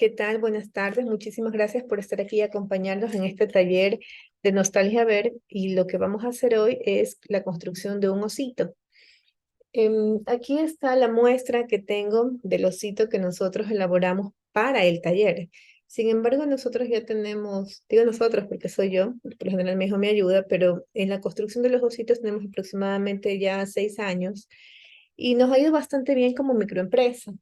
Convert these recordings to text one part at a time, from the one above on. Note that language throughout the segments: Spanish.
¿Qué tal? Buenas tardes. Muchísimas gracias por estar aquí y acompañarnos en este taller de Nostalgia Ver. Y lo que vamos a hacer hoy es la construcción de un osito. Aquí está la muestra que tengo del osito que nosotros elaboramos para el taller. Sin embargo, nosotros ya tenemos, digo nosotros porque soy yo, por lo general mi hijo me ayuda, pero en la construcción de los ositos tenemos aproximadamente ya 6 años y nos ha ido bastante bien como microempresa.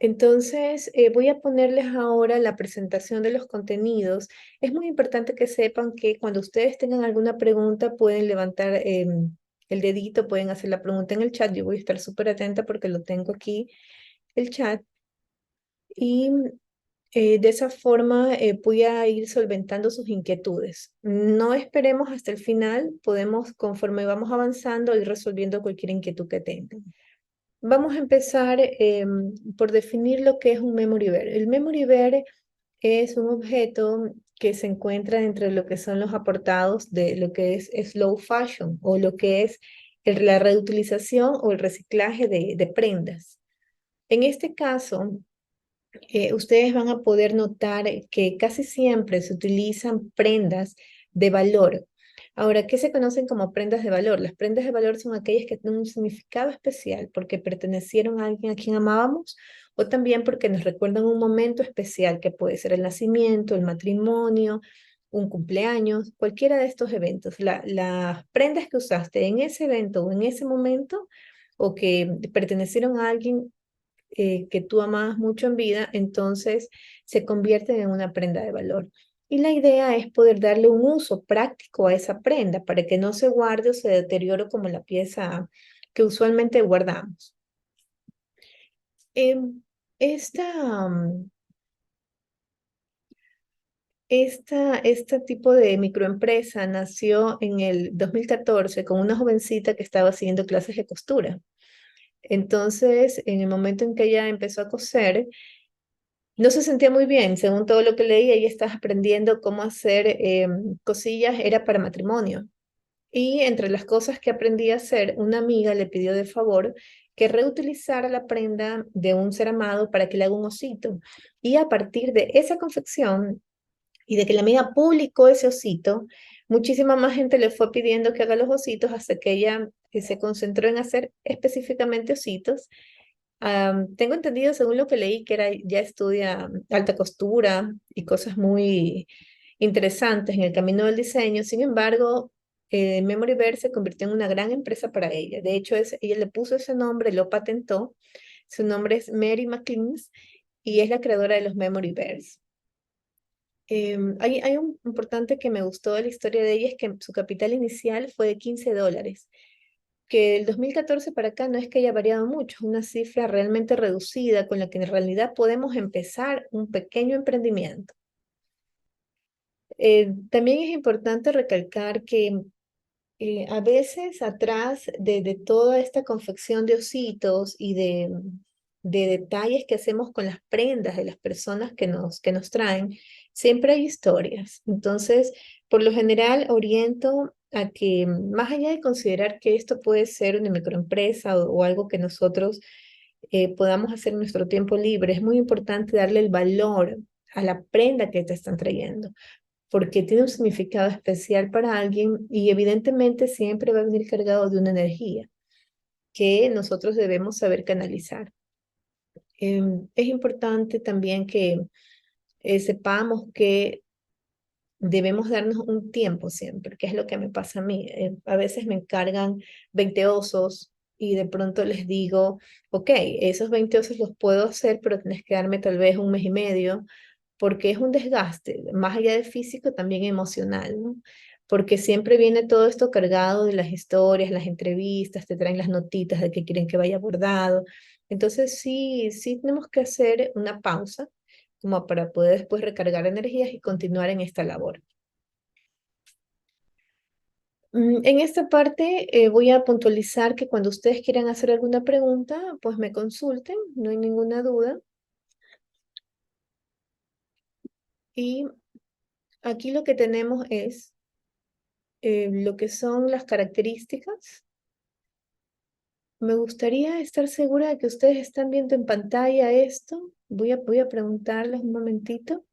Entonces, voy a ponerles ahora la presentación de los contenidos. Es muy importante que sepan que cuando ustedes tengan alguna pregunta pueden levantar el dedito, pueden hacer la pregunta en el chat. Yo voy a estar súper atenta porque lo tengo aquí, el chat. Y de esa forma voy a ir solventando sus inquietudes. No esperemos hasta el final, podemos, conforme vamos avanzando, ir resolviendo cualquier inquietud que tengan. Vamos a empezar por definir lo que es un memory bear. El memory bear es un objeto que se encuentra entre lo que son los apartados de lo que es slow fashion o lo que es la reutilización o el reciclaje de prendas. En este caso, ustedes van a poder notar que casi siempre se utilizan prendas de valor. Ahora, ¿qué se conocen como prendas de valor? Las prendas de valor son aquellas que tienen un significado especial porque pertenecieron a alguien a quien amábamos o también porque nos recuerdan un momento especial que puede ser el nacimiento, el matrimonio, un cumpleaños, cualquiera de estos eventos. Las prendas que usaste en ese evento o en ese momento o que pertenecieron a alguien que tú amabas mucho en vida, entonces se convierten en una prenda de valor. Y la idea es poder darle un uso práctico a esa prenda para que no se guarde o se deteriore como la pieza que usualmente guardamos. Em, esta, este tipo de microempresa nació en el 2014 con una jovencita que estaba haciendo clases de costura. Entonces, en el momento en que ella empezó a coser, no se sentía muy bien, según todo lo que leí, ella estaba aprendiendo cómo hacer cosillas, era para matrimonio. Y entre las cosas que aprendí a hacer, una amiga le pidió de favor que reutilizara la prenda de un ser amado para que le haga un osito. Y a partir de esa confección y de que la amiga publicó ese osito, muchísima más gente le fue pidiendo que haga los ositos hasta que ella se concentró en hacer específicamente ositos. Tengo entendido, según lo que leí, que ya estudia alta costura y cosas muy interesantes en el camino del diseño. Sin embargo, Memoryverse se convirtió en una gran empresa para ella. De hecho, ella le puso ese nombre, lo patentó. Su nombre es Mary McLeans y es la creadora de los Memoryverse. Hay un importante que me gustó de la historia de ella, es que su capital inicial fue de $15, que el 2014 para acá no es que haya variado mucho, es una cifra realmente reducida con la que en realidad podemos empezar un pequeño emprendimiento. También es importante recalcar que a veces atrás de toda esta confección de ositos y de detalles que hacemos con las prendas de las personas que nos traen, siempre hay historias. Entonces, por lo general, oriento a que más allá de considerar que esto puede ser una microempresa o algo que nosotros podamos hacer en nuestro tiempo libre, es muy importante darle el valor a la prenda que te están trayendo porque tiene un significado especial para alguien y evidentemente siempre va a venir cargado de una energía que nosotros debemos saber canalizar. Es importante también que sepamos que debemos darnos un tiempo siempre, que es lo que me pasa a mí. A veces me encargan 20 osos y de pronto les digo, ok, esos 20 osos los puedo hacer, pero tienes que darme tal vez un mes y medio porque es un desgaste, más allá de físico, también emocional, ¿no? Porque siempre viene todo esto cargado de las historias, las entrevistas, te traen las notitas de que quieren que vaya bordado. Entonces sí tenemos que hacer una pausa como para poder después recargar energías y continuar en esta labor. En esta parte voy a puntualizar que cuando ustedes quieran hacer alguna pregunta, pues me consulten, no hay ninguna duda. Y aquí lo que tenemos es lo que son las características. Me gustaría estar segura de que ustedes están viendo en pantalla esto. Voy a preguntarles un momentito.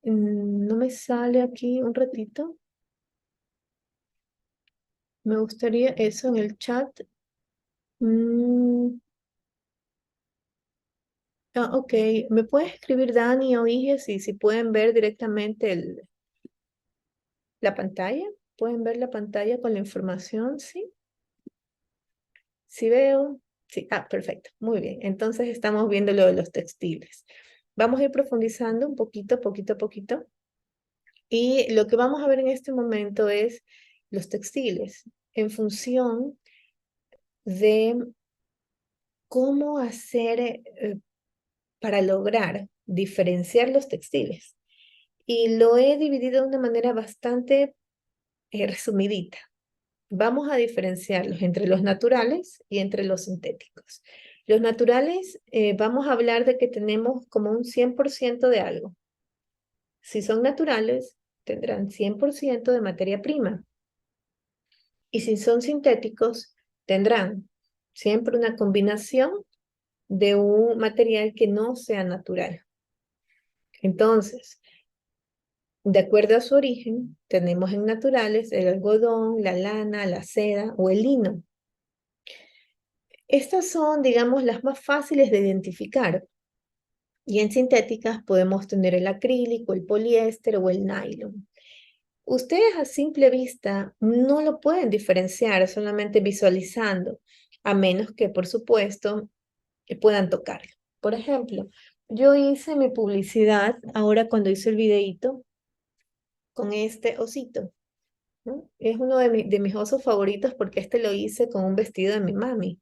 No me sale aquí un ratito. Me gustaría eso en el chat. Mm, ok, ¿me puedes escribir Dani o Iges si pueden ver directamente la pantalla? ¿Pueden ver la pantalla con la información? Sí, sí veo. Sí, perfecto, muy bien. Entonces estamos viendo lo de los textiles. Vamos a ir profundizando un poquito, poquito a poquito. Y lo que vamos a ver en este momento es los textiles en función de cómo hacer para lograr diferenciar los textiles. Y lo he dividido de una manera bastante resumidita. Vamos a diferenciarlos entre los naturales y entre los sintéticos. Los naturales, vamos a hablar de que tenemos como un 100% de algo. Si son naturales, tendrán 100% de materia prima. Y si son sintéticos, tendrán siempre una combinación de un material que no sea natural. Entonces, de acuerdo a su origen, tenemos en naturales el algodón, la lana, la seda o el lino. Estas son, digamos, las más fáciles de identificar. Y en sintéticas podemos tener el acrílico, el poliéster o el nylon. Ustedes a simple vista no lo pueden diferenciar solamente visualizando, a menos que, por supuesto, puedan tocarlo. Por ejemplo, yo hice mi publicidad ahora cuando hice el videíto con este osito, ¿no? Es uno de mis osos favoritos porque este lo hice con un vestido de mi mami.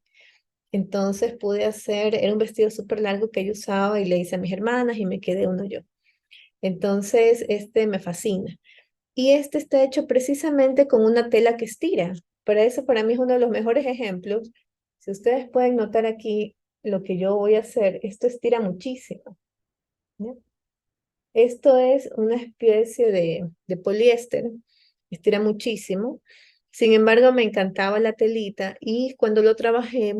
Entonces pude hacer, era un vestido súper largo que yo usaba y le hice a mis hermanas y me quedé uno yo. Entonces, este me fascina. Y este está hecho precisamente con una tela que estira. Para eso, para mí es uno de los mejores ejemplos. Si ustedes pueden notar aquí lo que yo voy a hacer, esto estira muchísimo, ¿no? Esto es una especie de poliéster, estira muchísimo. Sin embargo, me encantaba la telita y cuando lo trabajé,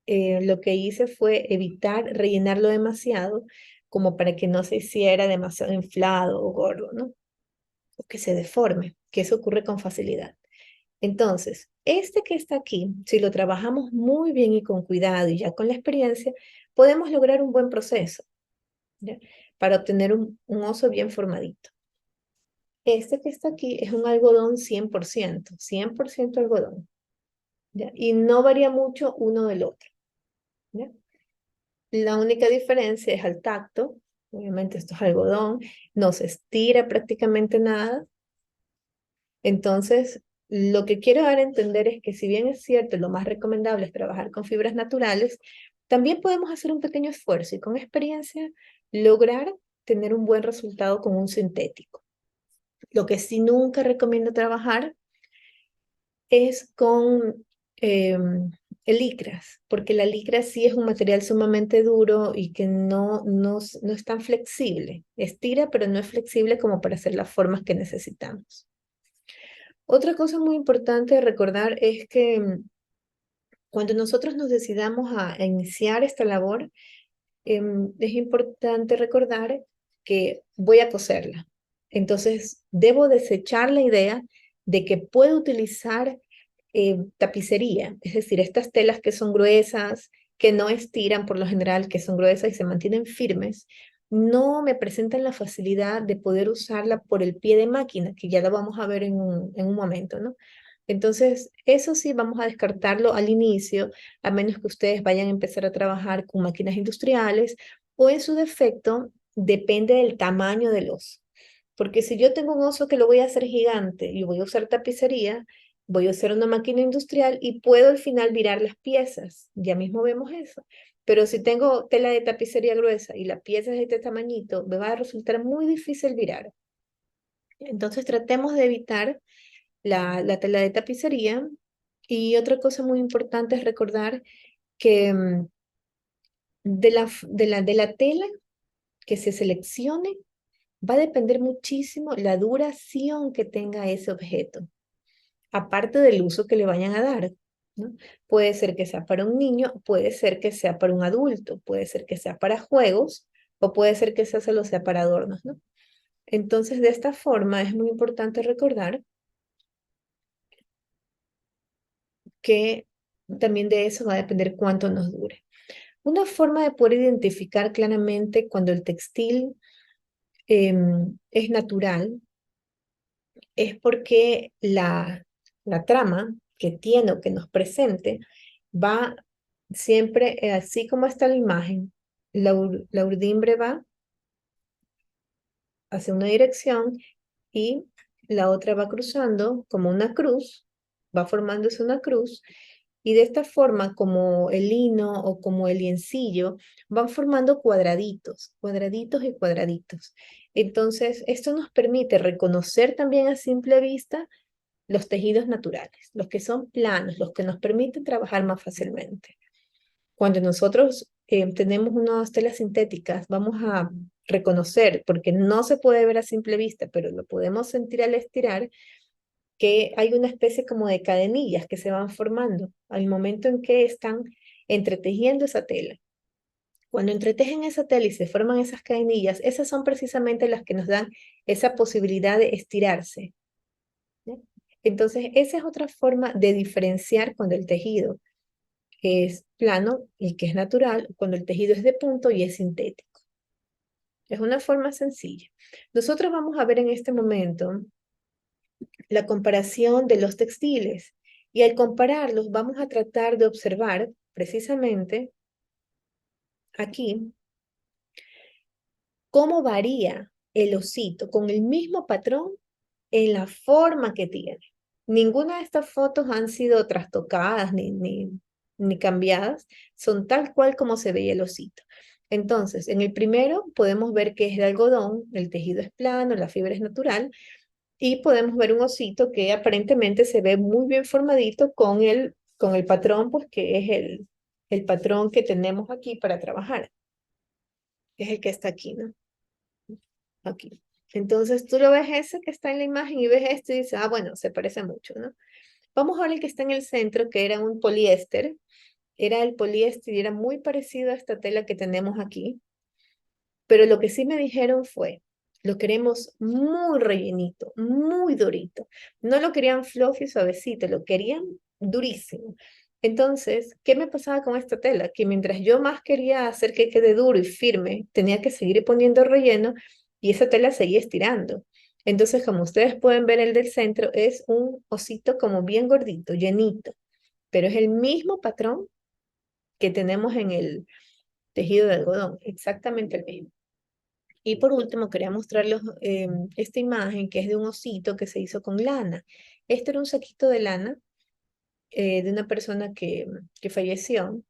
lo que hice fue evitar rellenarlo demasiado, como para que no se hiciera demasiado inflado o gordo, ¿no? O que se deforme, que eso ocurre con facilidad. Entonces, este que está aquí, si lo trabajamos muy bien y con cuidado y ya con la experiencia, podemos lograr un buen proceso, ¿ya? Para obtener un oso bien formadito. Este que está aquí es un algodón 100% algodón, ¿ya? Y no varía mucho uno del otro, ¿ya? La única diferencia es al tacto. Obviamente esto es algodón, no se estira prácticamente nada. Entonces, lo que quiero dar a entender es que si bien es cierto, lo más recomendable es trabajar con fibras naturales, también podemos hacer un pequeño esfuerzo y con experiencia lograr tener un buen resultado con un sintético. Lo que sí nunca recomiendo trabajar es con el licras, porque la licra sí es un material sumamente duro y que no es tan flexible. Estira, pero no es flexible como para hacer las formas que necesitamos. Otra cosa muy importante de recordar es que cuando nosotros nos decidamos a iniciar esta labor, es importante recordar que voy a coserla. Entonces, debo desechar la idea de que puedo utilizar tapicería, es decir, estas telas que son gruesas, que no estiran por lo general, que son gruesas y se mantienen firmes, no me presentan la facilidad de poder usarla por el pie de máquina, que ya lo vamos a ver en un momento, ¿no? Entonces, eso sí vamos a descartarlo al inicio, a menos que ustedes vayan a empezar a trabajar con máquinas industriales o en su defecto, depende del tamaño del oso. Porque si yo tengo un oso que lo voy a hacer gigante y voy a usar tapicería, voy a usar una máquina industrial y puedo al final virar las piezas. Ya mismo vemos eso. Pero si tengo tela de tapicería gruesa y la pieza es de este tamañito, me va a resultar muy difícil virar. Entonces tratemos de evitar la tela de tapicería. Y otra cosa muy importante es recordar que de la tela que se seleccione va a depender muchísimo la duración que tenga ese objeto, aparte del uso que le vayan a dar. ¿no? Puede ser que sea para un niño, puede ser que sea para un adulto, puede ser que sea para juegos o puede ser que sea solo sea para adornos, ¿no? Entonces, de esta forma es muy importante recordar que también de eso va a depender cuánto nos dure. Una forma de poder identificar claramente cuando el textil es natural es porque la trama que tiene o que nos presente va siempre, así como está la imagen, la urdimbre va hacia una dirección y la otra va cruzando como una cruz, va formándose una cruz, y de esta forma, como el lino o como el liencillo, van formando cuadraditos, cuadraditos y cuadraditos. Entonces, esto nos permite reconocer también a simple vista los tejidos naturales, los que son planos, los que nos permiten trabajar más fácilmente. Cuando nosotros tenemos unas telas sintéticas, vamos a reconocer, porque no se puede ver a simple vista, pero lo podemos sentir al estirar, que hay una especie como de cadenillas que se van formando al momento en que están entretejiendo esa tela. Cuando entretejen esa tela y se forman esas cadenillas, esas son precisamente las que nos dan esa posibilidad de estirarse, ¿no? Entonces, esa es otra forma de diferenciar cuando el tejido es plano y que es natural, cuando el tejido es de punto y es sintético. Es una forma sencilla. Nosotros vamos a ver en este momento la comparación de los textiles y al compararlos vamos a tratar de observar precisamente aquí cómo varía el osito con el mismo patrón en la forma que tiene. Ninguna de estas fotos han sido trastocadas ni cambiadas, son tal cual como se veía el osito. Entonces, en el primero podemos ver que es de algodón, el tejido es plano, la fibra es natural, y podemos ver un osito que aparentemente se ve muy bien formadito con el patrón, pues que es el patrón que tenemos aquí para trabajar, que es el que está aquí, ¿no? Aquí. Entonces tú lo ves ese que está en la imagen y ves esto y dices, ah, bueno, se parece mucho, ¿no? Vamos a ver el que está en el centro, que era un poliéster. Era el poliéster y era muy parecido a esta tela que tenemos aquí. Pero lo que sí me dijeron fue, lo queremos muy rellenito, muy durito. No lo querían fluffy, suavecito, lo querían durísimo. Entonces, ¿qué me pasaba con esta tela? Que mientras yo más quería hacer que quede duro y firme, tenía que seguir poniendo relleno y esa tela seguía estirando. Entonces, como ustedes pueden ver, el del centro es un osito como bien gordito, llenito, pero es el mismo patrón que tenemos en el tejido de algodón, exactamente el mismo. Y por último, quería mostrarles esta imagen que es de un osito que se hizo con lana. Este era un saquito de lana de una persona que falleció.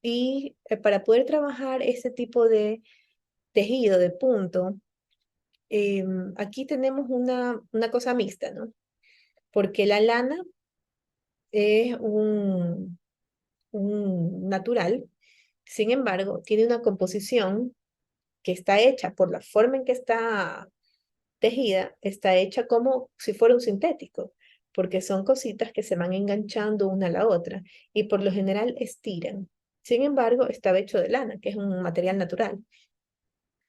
Y para poder trabajar este tipo de tejido de punto, aquí tenemos una cosa mixta, ¿no? Porque la lana es un natural, sin embargo, tiene una composición que está hecha por la forma en que está tejida, está hecha como si fuera un sintético, porque son cositas que se van enganchando una a la otra y por lo general estiran. Sin embargo, estaba hecho de lana, que es un material natural.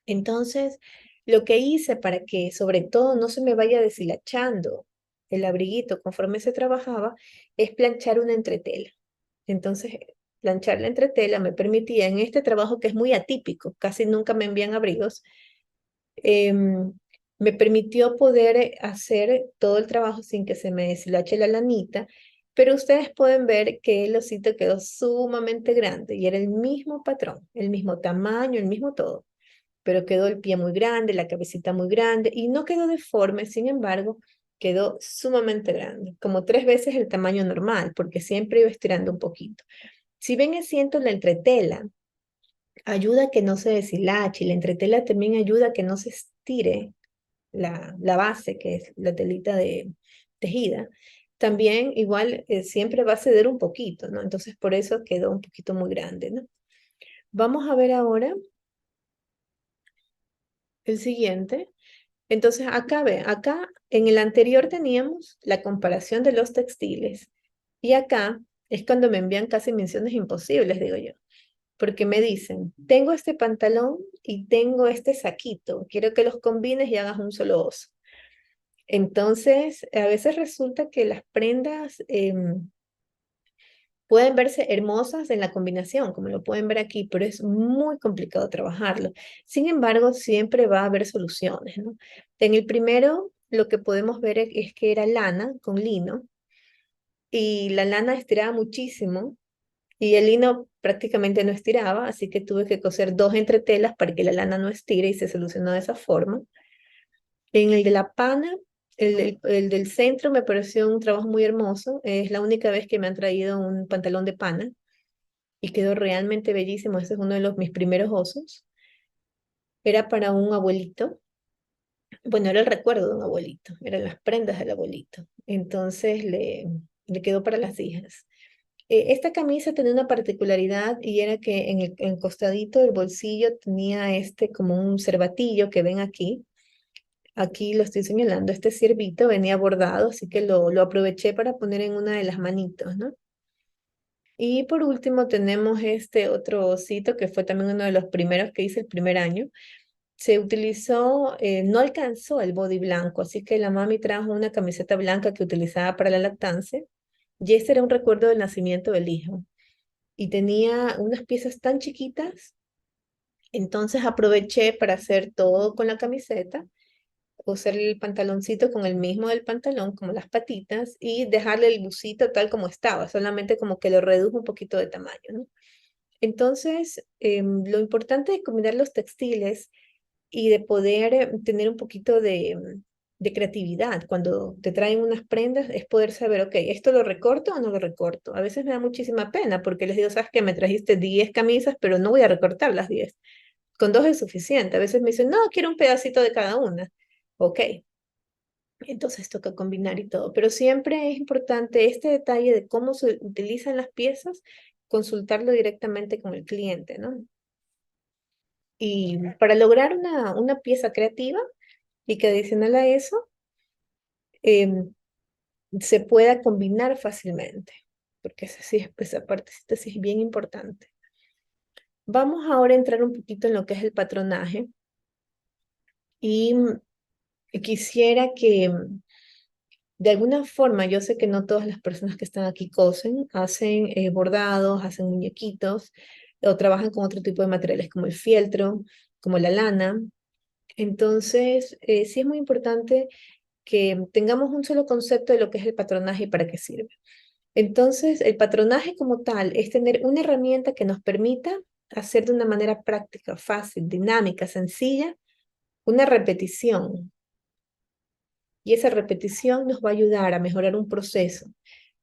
Entonces, lo que hice para que sobre todo no se me vaya deshilachando el abriguito conforme se trabajaba, es planchar una entretela. Entonces, planchar la entretela me permitía en este trabajo que es muy atípico, casi nunca me envían abrigos, em, me permitió poder hacer todo el trabajo sin que se me deshilache la lanita, pero ustedes pueden ver que el osito quedó sumamente grande y era el mismo patrón, el mismo tamaño, el mismo todo, pero quedó el pie muy grande, la cabecita muy grande y no quedó deforme, sin embargo, quedó sumamente grande, como 3 veces el tamaño normal, porque siempre iba estirando un poquito. Si ven el ciento, la entretela ayuda a que no se deshilache y la entretela también ayuda a que no se estire la base, que es la telita de tejida. También igual siempre va a ceder un poquito, ¿no? Entonces por eso quedó un poquito muy grande, ¿no? Vamos a ver ahora el siguiente. Entonces acá ve, acá en el anterior teníamos la comparación de los textiles y acá Es cuando me envían casi misiones imposibles, digo yo, porque me dicen, tengo este pantalón y tengo este saquito, quiero que los combines y hagas un solo oso. Entonces, a veces resulta que las prendas pueden verse hermosas en la combinación, como lo pueden ver aquí, pero es muy complicado trabajarlo. Sin embargo, siempre va a haber soluciones, ¿no? En el primero, lo que podemos ver es que era lana con lino y la lana estiraba muchísimo y el lino prácticamente no estiraba, así que tuve que coser dos entretelas para que la lana no estire y se solucionó de esa forma. En el de la pana, el del centro me pareció un trabajo muy hermoso. Es la única vez que me han traído un pantalón de pana y quedó realmente bellísimo. Ese es uno de mis primeros osos. Era para un abuelito. Bueno, era el recuerdo de un abuelito, eran las prendas del abuelito. Entonces le quedó para las hijas. Esta camisa tenía una particularidad y era que en el costadito del bolsillo tenía este como un cervatillo que ven aquí. Aquí lo estoy señalando, este ciervito venía bordado, así que lo aproveché para poner en una de las manitos, ¿no? Y por último tenemos este otro osito que fue también uno de los primeros que hice el primer año. Se utilizó, no alcanzó el body blanco, así que la mami trajo una camiseta blanca que utilizaba para la lactancia. Y este era un recuerdo del nacimiento del hijo. Y tenía unas piezas tan chiquitas, entonces aproveché para hacer todo con la camiseta, usar el pantaloncito con el mismo del pantalón, como las patitas, y dejarle el bucito tal como estaba, solamente como que lo redujo un poquito de tamaño, ¿no? Entonces, lo importante de combinar los textiles y de poder tener un poquito de creatividad cuando te traen unas prendas es poder saber, ok, ¿esto lo recorto o no lo recorto? A veces me da muchísima pena porque les digo, sabes que me trajiste 10 camisas, pero no voy a recortar las 10. Con dos es suficiente. A veces me dicen, no, quiero un pedacito de cada una. Ok, entonces toca combinar y todo. Pero siempre es importante este detalle de cómo se utilizan las piezas, consultarlo directamente con el cliente, ¿no? Y para lograr una pieza creativa y que adicional a eso em, se pueda combinar fácilmente, porque esa partecita sí es bien importante. Vamos ahora a entrar un poquito en lo que es el patronaje y quisiera que de alguna forma, yo sé que no todas las personas que están aquí cosen, hacen bordados, hacen muñequitos o trabajan con otro tipo de materiales como el fieltro, como la lana. Entonces, sí es muy importante que tengamos un solo concepto de lo que es el patronaje y para qué sirve. Entonces, el patronaje como tal es tener una herramienta que nos permita hacer de una manera práctica, fácil, dinámica, sencilla, una repetición. Y esa repetición nos va a ayudar a mejorar un proceso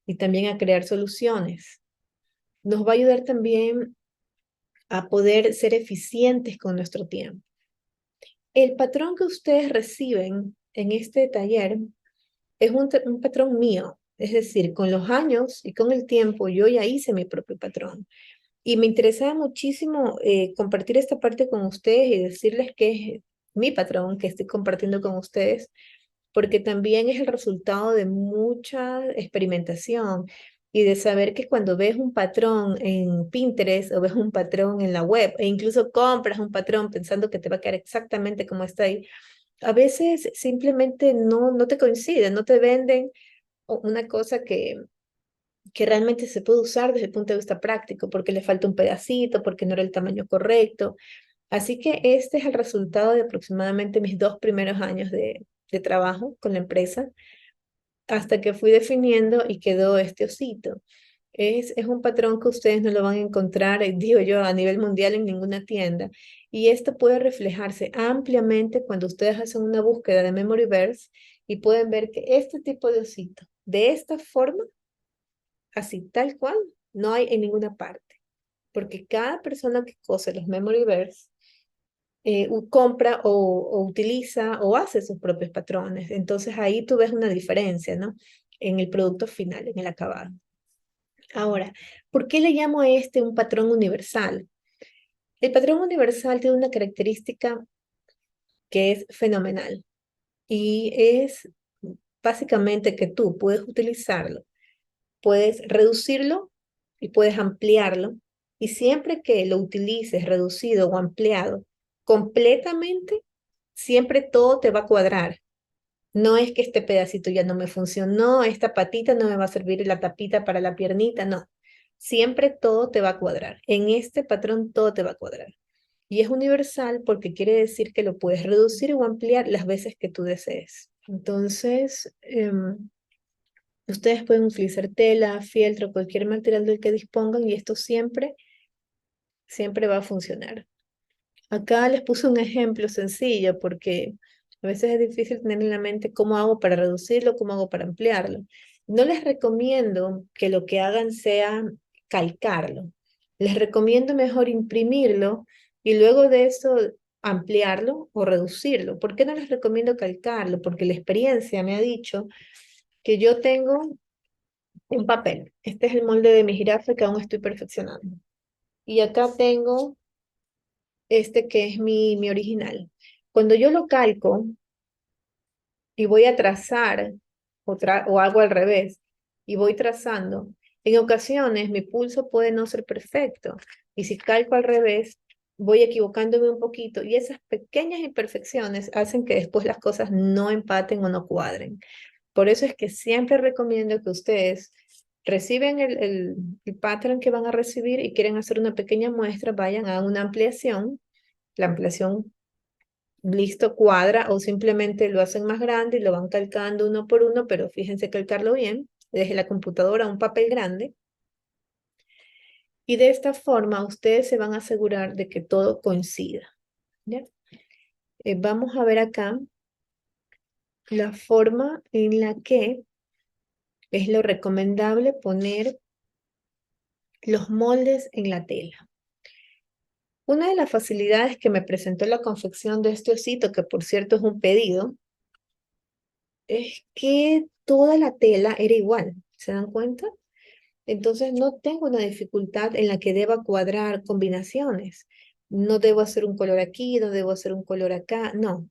y también a crear soluciones. Nos va a ayudar también a poder ser eficientes con nuestro tiempo. El patrón que ustedes reciben en este taller es un patrón mío. Es decir, con los años y con el tiempo yo ya hice mi propio patrón. Y me interesaba muchísimo compartir esta parte con ustedes y decirles que es mi patrón que estoy compartiendo con ustedes, porque también es el resultado de mucha experimentación y de saber que cuando ves un patrón en Pinterest o ves un patrón en la web e incluso compras un patrón pensando que te va a quedar exactamente como está ahí, a veces simplemente no te coincide, no te venden una cosa que realmente se puede usar desde el punto de vista práctico, porque le falta un pedacito, porque no era el tamaño correcto. Así que este es el resultado de aproximadamente mis 2 primeros años de trabajo con la empresa, hasta que fui definiendo y quedó este osito. Es un patrón que ustedes no lo van a encontrar, digo yo, a nivel mundial en ninguna tienda. Y esto puede reflejarse ampliamente cuando ustedes hacen una búsqueda de Memoryverse y pueden ver que este tipo de osito, de esta forma, así tal cual, no hay en ninguna parte. Porque cada persona que cose los Memoryverse compra o utiliza o hace sus propios patrones. Entonces ahí tú ves una diferencia, ¿no? En el producto final, en el acabado. Ahora, ¿por qué le llamo a este un patrón universal? El patrón universal tiene una característica que es fenomenal y es básicamente que tú puedes utilizarlo, puedes reducirlo y puedes ampliarlo. Y siempre que lo utilices reducido o ampliado completamente, siempre todo te va a cuadrar. No es que este pedacito ya no me funcionó, esta patita no me va a servir la tapita para la piernita, no. Siempre todo te va a cuadrar. En este patrón todo te va a cuadrar. Y es universal porque quiere decir que lo puedes reducir o ampliar las veces que tú desees. Entonces, ustedes pueden utilizar tela, fieltro, cualquier material del que dispongan y esto siempre, siempre va a funcionar. Acá les puse un ejemplo sencillo porque a veces es difícil tener en la mente cómo hago para reducirlo, cómo hago para ampliarlo. No les recomiendo que lo que hagan sea calcarlo. Les recomiendo mejor imprimirlo y luego de eso ampliarlo o reducirlo. ¿Por qué no les recomiendo calcarlo? Porque la experiencia me ha dicho que yo tengo un papel. Este es el molde de mi jirafa que aún estoy perfeccionando. Y acá tengo este que es mi original. Cuando yo lo calco y voy a trazar o hago al revés y voy trazando, en ocasiones mi pulso puede no ser perfecto y si calco al revés voy equivocándome un poquito y esas pequeñas imperfecciones hacen que después las cosas no empaten o no cuadren. Por eso es que siempre recomiendo que ustedes reciben el pattern que van a recibir y quieren hacer una pequeña muestra, vayan a una ampliación. La ampliación, listo, cuadra o simplemente lo hacen más grande y lo van calcando uno por uno, pero fíjense calcarlo bien, desde la computadora a un papel grande. Y de esta forma ustedes se van a asegurar de que todo coincida. ¿Ya? Vamos a ver acá la forma en la que es lo recomendable poner los moldes en la tela. Una de las facilidades que me presentó la confección de este osito, que por cierto es un pedido, es que toda la tela era igual, ¿se dan cuenta? Entonces no tengo una dificultad en la que deba cuadrar combinaciones. No debo hacer un color aquí, no debo hacer un color acá, no.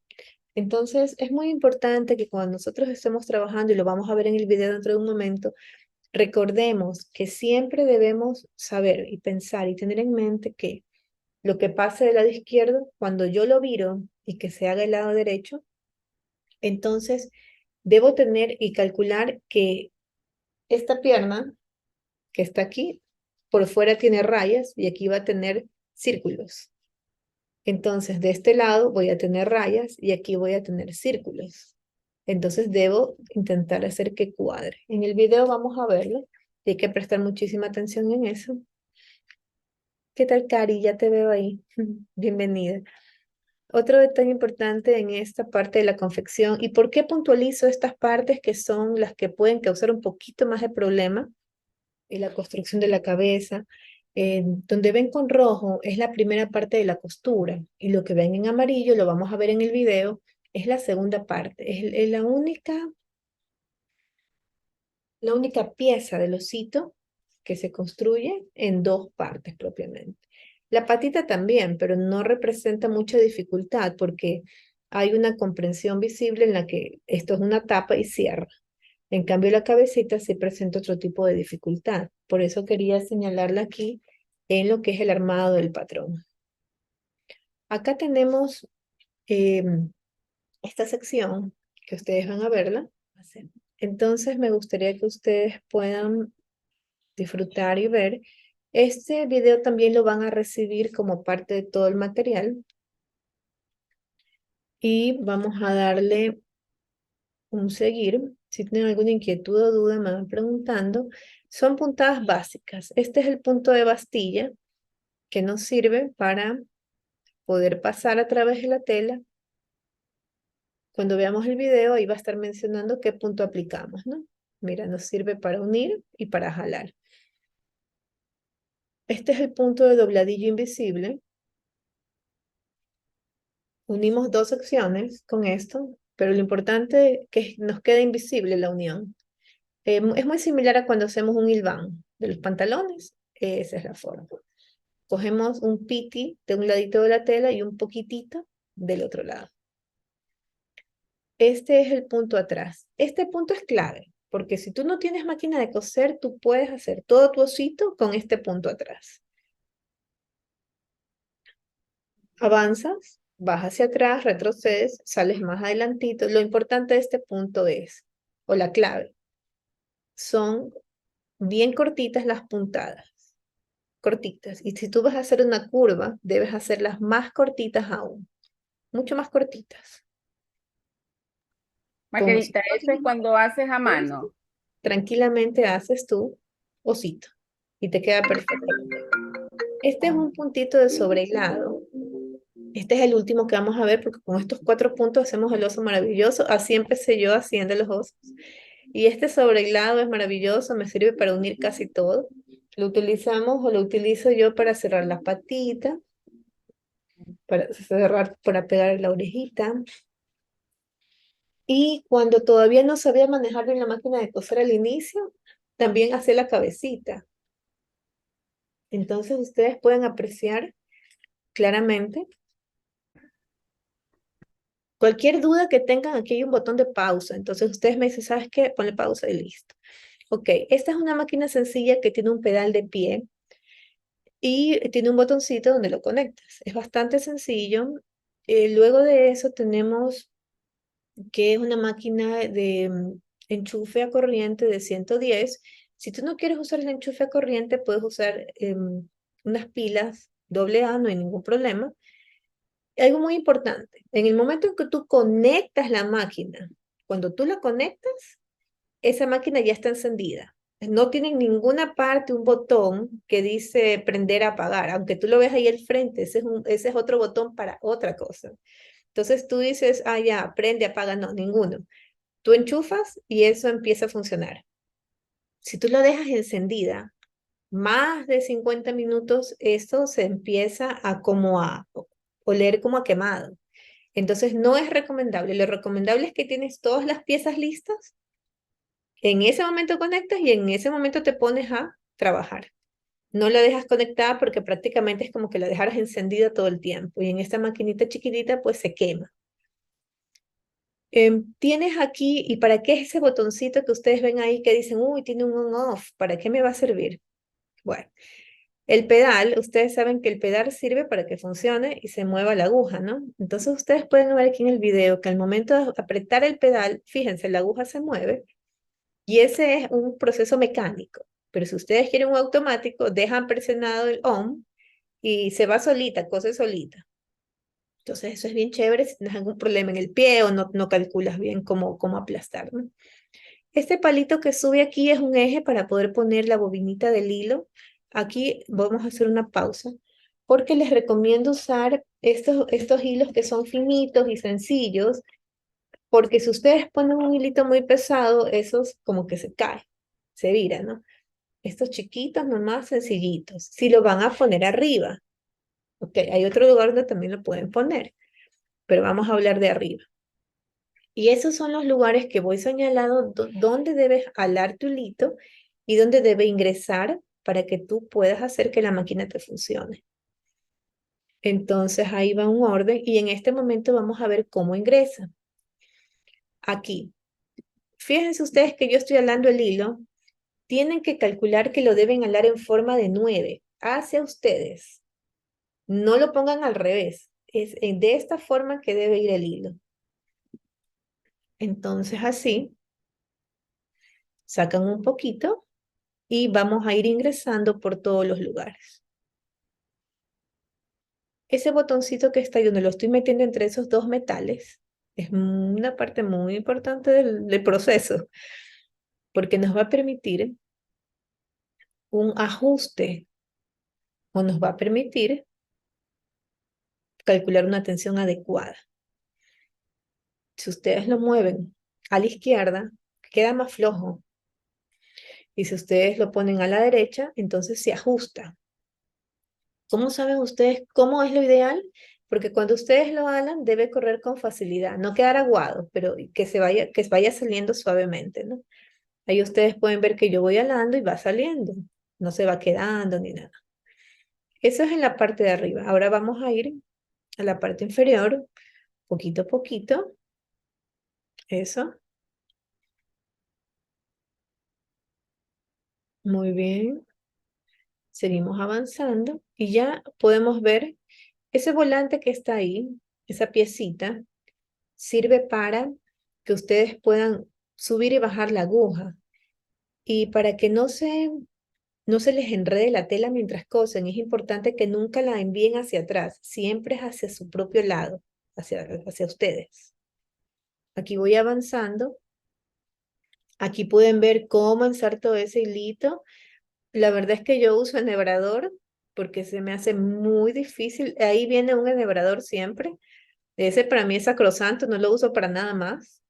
Entonces es muy importante que cuando nosotros estemos trabajando, y lo vamos a ver en el video dentro de un momento, recordemos que siempre debemos saber y pensar y tener en mente que lo que pase del lado izquierdo, cuando yo lo viro y que se haga el lado derecho, entonces debo tener y calcular que esta pierna que está aquí, por fuera tiene rayas y aquí va a tener círculos. Entonces, de este lado voy a tener rayas y aquí voy a tener círculos. Entonces, debo intentar hacer que cuadre. En el video vamos a verlo y hay que prestar muchísima atención en eso. ¿Qué tal, Cari? Ya te veo ahí. Bienvenida. Otro detalle importante en esta parte de la confección, ¿y por qué puntualizo estas partes que son las que pueden causar un poquito más de problema? En la construcción de la cabeza. Donde ven con rojo es la primera parte de la costura y lo que ven en amarillo, lo vamos a ver en el video, es la segunda parte. Es la única pieza del osito que se construye en dos partes propiamente. La patita también, pero no representa mucha dificultad porque hay una comprensión visible en la que esto es una tapa y cierra. En cambio, la cabecita sí presenta otro tipo de dificultad. Por eso quería señalarla aquí en lo que es el armado del patrón. Acá tenemos esta sección que ustedes van a verla. Entonces, me gustaría que ustedes puedan disfrutar y ver. Este video también lo van a recibir como parte de todo el material. Y vamos a darle un seguir. Si tienen alguna inquietud o duda, me van preguntando. Son puntadas básicas. Este es el punto de bastilla que nos sirve para poder pasar a través de la tela. Cuando veamos el video, ahí va a estar mencionando qué punto aplicamos, ¿no? Mira, nos sirve para unir y para jalar. Este es el punto de dobladillo invisible. Unimos dos secciones con esto, pero lo importante es que nos quede invisible la unión. Es muy similar a cuando hacemos un hilván de los pantalones. Esa es la forma. Cogemos un piti de un ladito de la tela y un poquitito del otro lado. Este es el punto atrás. Este punto es clave. Porque si tú no tienes máquina de coser, tú puedes hacer todo tu osito con este punto atrás. Avanzas, vas hacia atrás, retrocedes, sales más adelantito. Lo importante de este punto es, o la clave, son bien cortitas las puntadas, cortitas. Y si tú vas a hacer una curva, debes hacerlas más cortitas aún, mucho más cortitas. Como si Margarita, no eso es tienes cuando haces a esto, mano. tranquilamente haces tu osito y te queda perfecto. Este es un puntito de sobrehilado. Este es el último que vamos a ver porque con estos 4 puntos hacemos el oso maravilloso. Así empecé yo haciendo los osos. Y este sobrehilado es maravilloso, me sirve para unir casi todo. Lo utilizamos o lo utilizo yo para cerrar la patita, para cerrar, para pegar la orejita. Y cuando todavía no sabía manejar bien la máquina de coser al inicio, también hacía la cabecita. Entonces ustedes pueden apreciar claramente. Cualquier duda que tengan, aquí hay un botón de pausa. Entonces ustedes me dicen, ¿sabes qué? Ponle pausa y listo. Ok, esta es una máquina sencilla que tiene un pedal de pie y tiene un botoncito donde lo conectas. Es bastante sencillo. Luego de eso tenemos que es una máquina de enchufe a corriente de 110. Si tú no quieres usar el enchufe a corriente, puedes usar unas pilas AA, no hay ningún problema. Algo muy importante, en el momento en que tú conectas la máquina, cuando tú la conectas, esa máquina ya está encendida. No tiene en ninguna parte un botón que dice prender, apagar, aunque tú lo ves ahí al frente, ese es otro botón para otra cosa. Entonces tú dices, ah, ya, prende, apaga, no, ninguno. Tú enchufas y eso empieza a funcionar. Si tú lo dejas encendida, más de 50 minutos, esto se empieza a como a oler como a quemado. Entonces no es recomendable. Lo recomendable es que tienes todas las piezas listas, en ese momento conectas y en ese momento te pones a trabajar. No la dejas conectada porque prácticamente es como que la dejaras encendida todo el tiempo y en esta maquinita chiquitita pues se quema. Tienes aquí, ¿y para qué es ese botoncito que ustedes ven ahí que dicen, uy, tiene un on-off? ¿Para qué me va a servir? Bueno, el pedal, ustedes saben que el pedal sirve para que funcione y se mueva la aguja, ¿no? Entonces ustedes pueden ver aquí en el video que al momento de apretar el pedal, fíjense, la aguja se mueve y ese es un proceso mecánico. Pero si ustedes quieren un automático, dejan presionado el on y se va solita, cose solita. Entonces eso es bien chévere si tienes algún problema en el pie o no calculas bien cómo aplastar, ¿no? Este palito que sube aquí es un eje para poder poner la bobinita del hilo. Aquí vamos a hacer una pausa porque les recomiendo usar estos hilos que son finitos y sencillos, porque si ustedes ponen un hilito muy pesado, esos como que se cae, se vira, ¿no? Estos chiquitos nomás sencillitos, si lo van a poner arriba, ok, hay otro lugar donde también lo pueden poner, pero vamos a hablar de arriba. Y esos son los lugares que voy señalando donde debes alar tu hilito y donde debe ingresar para que tú puedas hacer que la máquina te funcione. Entonces ahí va un orden y en este momento vamos a ver cómo ingresa. Aquí, fíjense ustedes que yo estoy alando el hilo, tienen que calcular que lo deben alar en forma de 9 hacia ustedes. No lo pongan al revés, es de esta forma que debe ir el hilo. Entonces así, sacan un poquito y vamos a ir ingresando por todos los lugares. Ese botoncito que está ahí donde lo estoy metiendo entre esos dos metales es una parte muy importante del proceso porque nos va a permitir un ajuste o nos va a permitir calcular una tensión adecuada. Si ustedes lo mueven a la izquierda, queda más flojo. Y si ustedes lo ponen a la derecha, entonces se ajusta. ¿Cómo saben ustedes cómo es lo ideal? Porque cuando ustedes lo alan, debe correr con facilidad, no quedar aguado, pero que vaya saliendo suavemente, ¿no? Ahí ustedes pueden ver que yo voy alando y va saliendo, no se va quedando ni nada. Eso es en la parte de arriba. Ahora vamos a ir a la parte inferior, poquito a poquito, eso. Muy bien. Seguimos avanzando y ya podemos ver ese volante que está ahí, esa piecita, sirve para que ustedes puedan subir y bajar la aguja y para que no se les enrede la tela mientras cosen. Es importante que nunca la envíen hacia atrás, siempre es hacia su propio lado, hacia ustedes. Aquí voy avanzando. Aquí pueden ver cómo ensarto ese hilito. La verdad es que yo uso enhebrador porque se me hace muy difícil. Ahí viene un enhebrador siempre. Ese para mí es sacrosanto, no lo uso para nada más.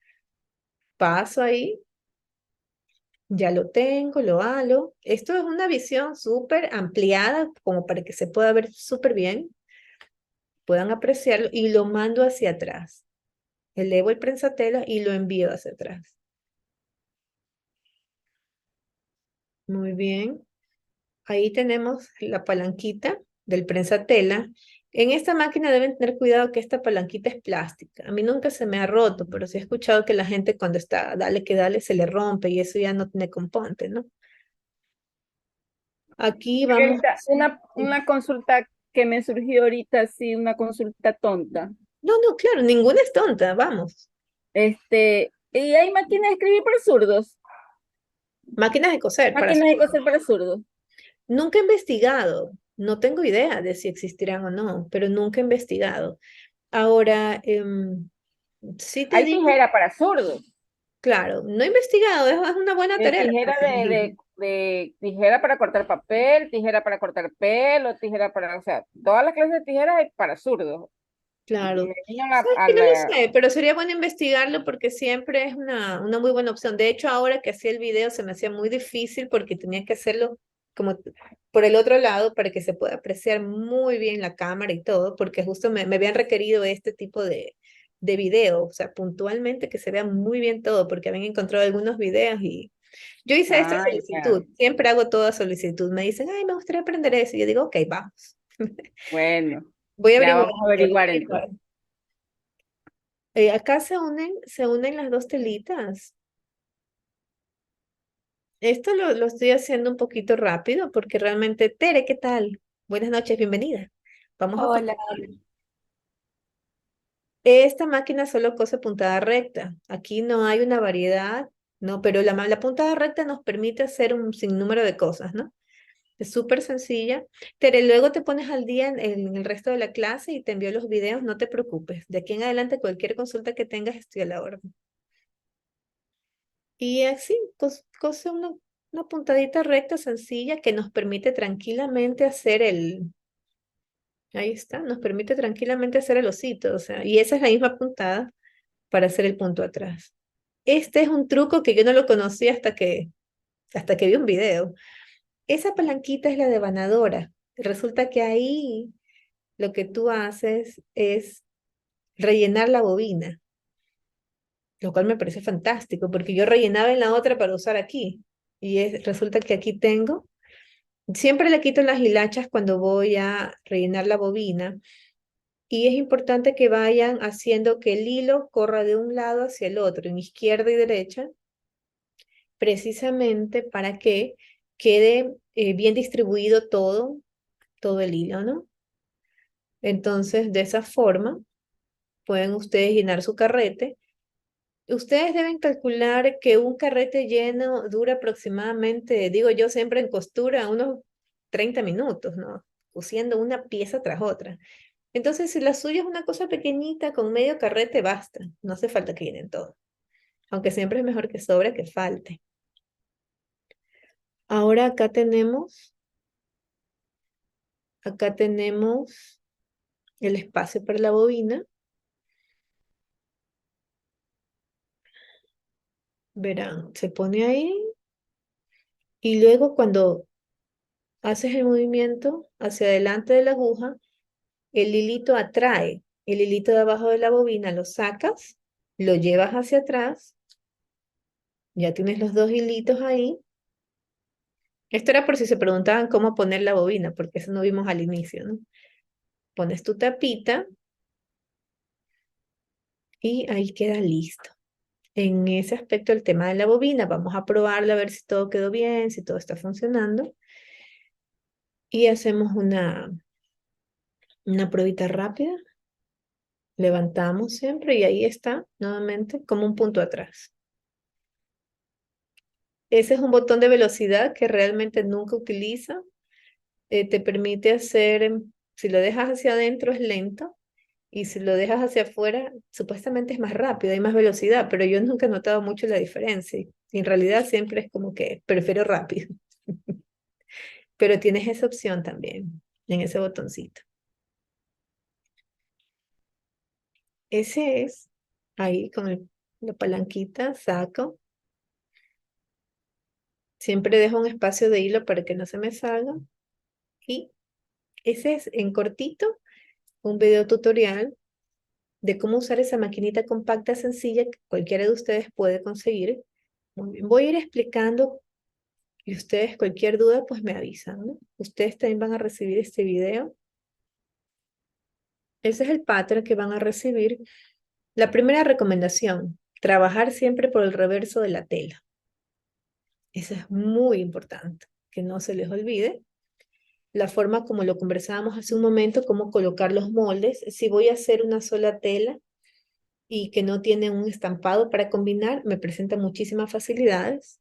Paso ahí, ya lo tengo, lo halo. Esto es una visión súper ampliada, como para que se pueda ver súper bien, puedan apreciarlo y lo mando hacia atrás. Elevo el prensatela y lo envío hacia atrás. Muy bien. Ahí tenemos la palanquita del prensatela. En esta máquina deben tener cuidado que esta palanquita es plástica. A mí nunca se me ha roto, pero sí he escuchado que la gente cuando está dale que dale se le rompe y eso ya no tiene componte, ¿no? Aquí vamos. Margarita, una consulta que me surgió ahorita, sí, una consulta tonta. No, no, claro, ninguna es tonta, vamos. Y hay máquinas de escribir para zurdos, Máquinas de coser para máquinas de zurdos. coser para zurdos. Nunca he investigado, no tengo idea de si existirán o no, pero nunca he investigado. Ahora, sí te Hay digo, tijera para zurdos, claro, no he investigado, es una buena tarea la que tijera me estás dando. de tijera para cortar papel, tijera para cortar pelo, tijera para, o sea, todas las clases de tijeras hay para zurdos. Claro. Me vino Sabes a que no lo la, sé, pero sería bueno investigarlo porque siempre es una muy buena opción. De hecho, ahora que hacía el video se me hacía muy difícil porque tenía que hacerlo como por el otro lado para que se pueda apreciar muy bien la cámara y todo, porque justo me habían requerido este tipo de video, o sea, puntualmente que se vea muy bien todo, porque habían encontrado algunos videos y yo hice esta ah, ya, solicitud, siempre hago toda solicitud. Me dicen, ay, me gustaría aprender eso. Y yo digo, ok, vamos. bueno, Voy a ya averiguar, vamos a voy a averiguar averiguar. entonces. Acá se unen las dos telitas. Esto lo estoy haciendo un poquito rápido porque realmente, Tere, ¿qué tal? Buenas noches, bienvenida. Vamos a Hola, poner. Esta máquina solo cose puntada recta. Aquí no hay una variedad, no, pero la puntada recta nos permite hacer un sinnúmero de cosas, ¿no? Es súper sencilla. Tere, luego te pones al día en el resto de la clase y te envío los videos, no te preocupes. De aquí en adelante, cualquier consulta que tengas, estoy a la orden. Y así, cose una puntadita recta, sencilla, que nos permite tranquilamente hacer ahí está, nos permite tranquilamente hacer el osito, o sea, y esa es la misma puntada para hacer el punto atrás. Este es un truco que yo no lo conocía hasta que vi un video. Esa palanquita es la devanadora. Resulta que ahí lo que tú haces es rellenar la bobina, lo cual me parece fantástico, porque yo rellenaba en la otra para usar aquí. Resulta que aquí tengo. Siempre le quito las hilachas cuando voy a rellenar la bobina y es importante que vayan haciendo que el hilo corra de un lado hacia el otro, en izquierda y derecha, precisamente para que quede bien distribuido todo el hilo, ¿no? Entonces, de esa forma, pueden ustedes llenar su carrete. Ustedes deben calcular que un carrete lleno dura aproximadamente, digo yo siempre en costura, unos 30 minutos, ¿no? Cosiendo una pieza tras otra. Entonces, si la suya es una cosa pequeñita, con medio carrete basta. No hace falta que llenen todo. Aunque siempre es mejor que sobre que falte. Ahora acá tenemos el espacio para la bobina. Verán, se pone ahí y luego cuando haces el movimiento hacia adelante de la aguja, el hilito atrae. El hilito de abajo de la bobina lo sacas, lo llevas hacia atrás, ya tienes los dos hilitos ahí. Esto era por si se preguntaban cómo poner la bobina, porque eso no vimos al inicio, ¿no? Pones tu tapita y ahí queda listo. en ese aspecto el tema de la bobina. Vamos a probarla a ver si todo quedó bien, si todo está funcionando. Y hacemos una pruebita rápida. Levantamos siempre y ahí está nuevamente como un punto atrás. Ese es un botón de velocidad que realmente nunca utilizo. Te permite hacer, si lo dejas hacia adentro es lento y si lo dejas hacia afuera supuestamente es más rápido, hay más velocidad, pero yo nunca he notado mucho la diferencia. Y en realidad siempre es como que prefiero rápido. Pero tienes esa opción también en ese botoncito. Ese es ahí con la palanquita, saco. Siempre dejo un espacio de hilo para que no se me salga. Y ese es en cortito un video tutorial de cómo usar esa maquinita compacta sencilla que cualquiera de ustedes puede conseguir. Muy bien, voy a ir explicando y ustedes cualquier duda pues me avisan, ¿no? Ustedes también van a recibir este video. Ese es el pattern que van a recibir. La primera recomendación, trabajar siempre por el reverso de la tela. Eso es muy importante, que no se les olvide. La forma como lo conversábamos hace un momento, cómo colocar los moldes. Si voy a hacer una sola tela y que no tiene un estampado para combinar, me presenta muchísimas facilidades.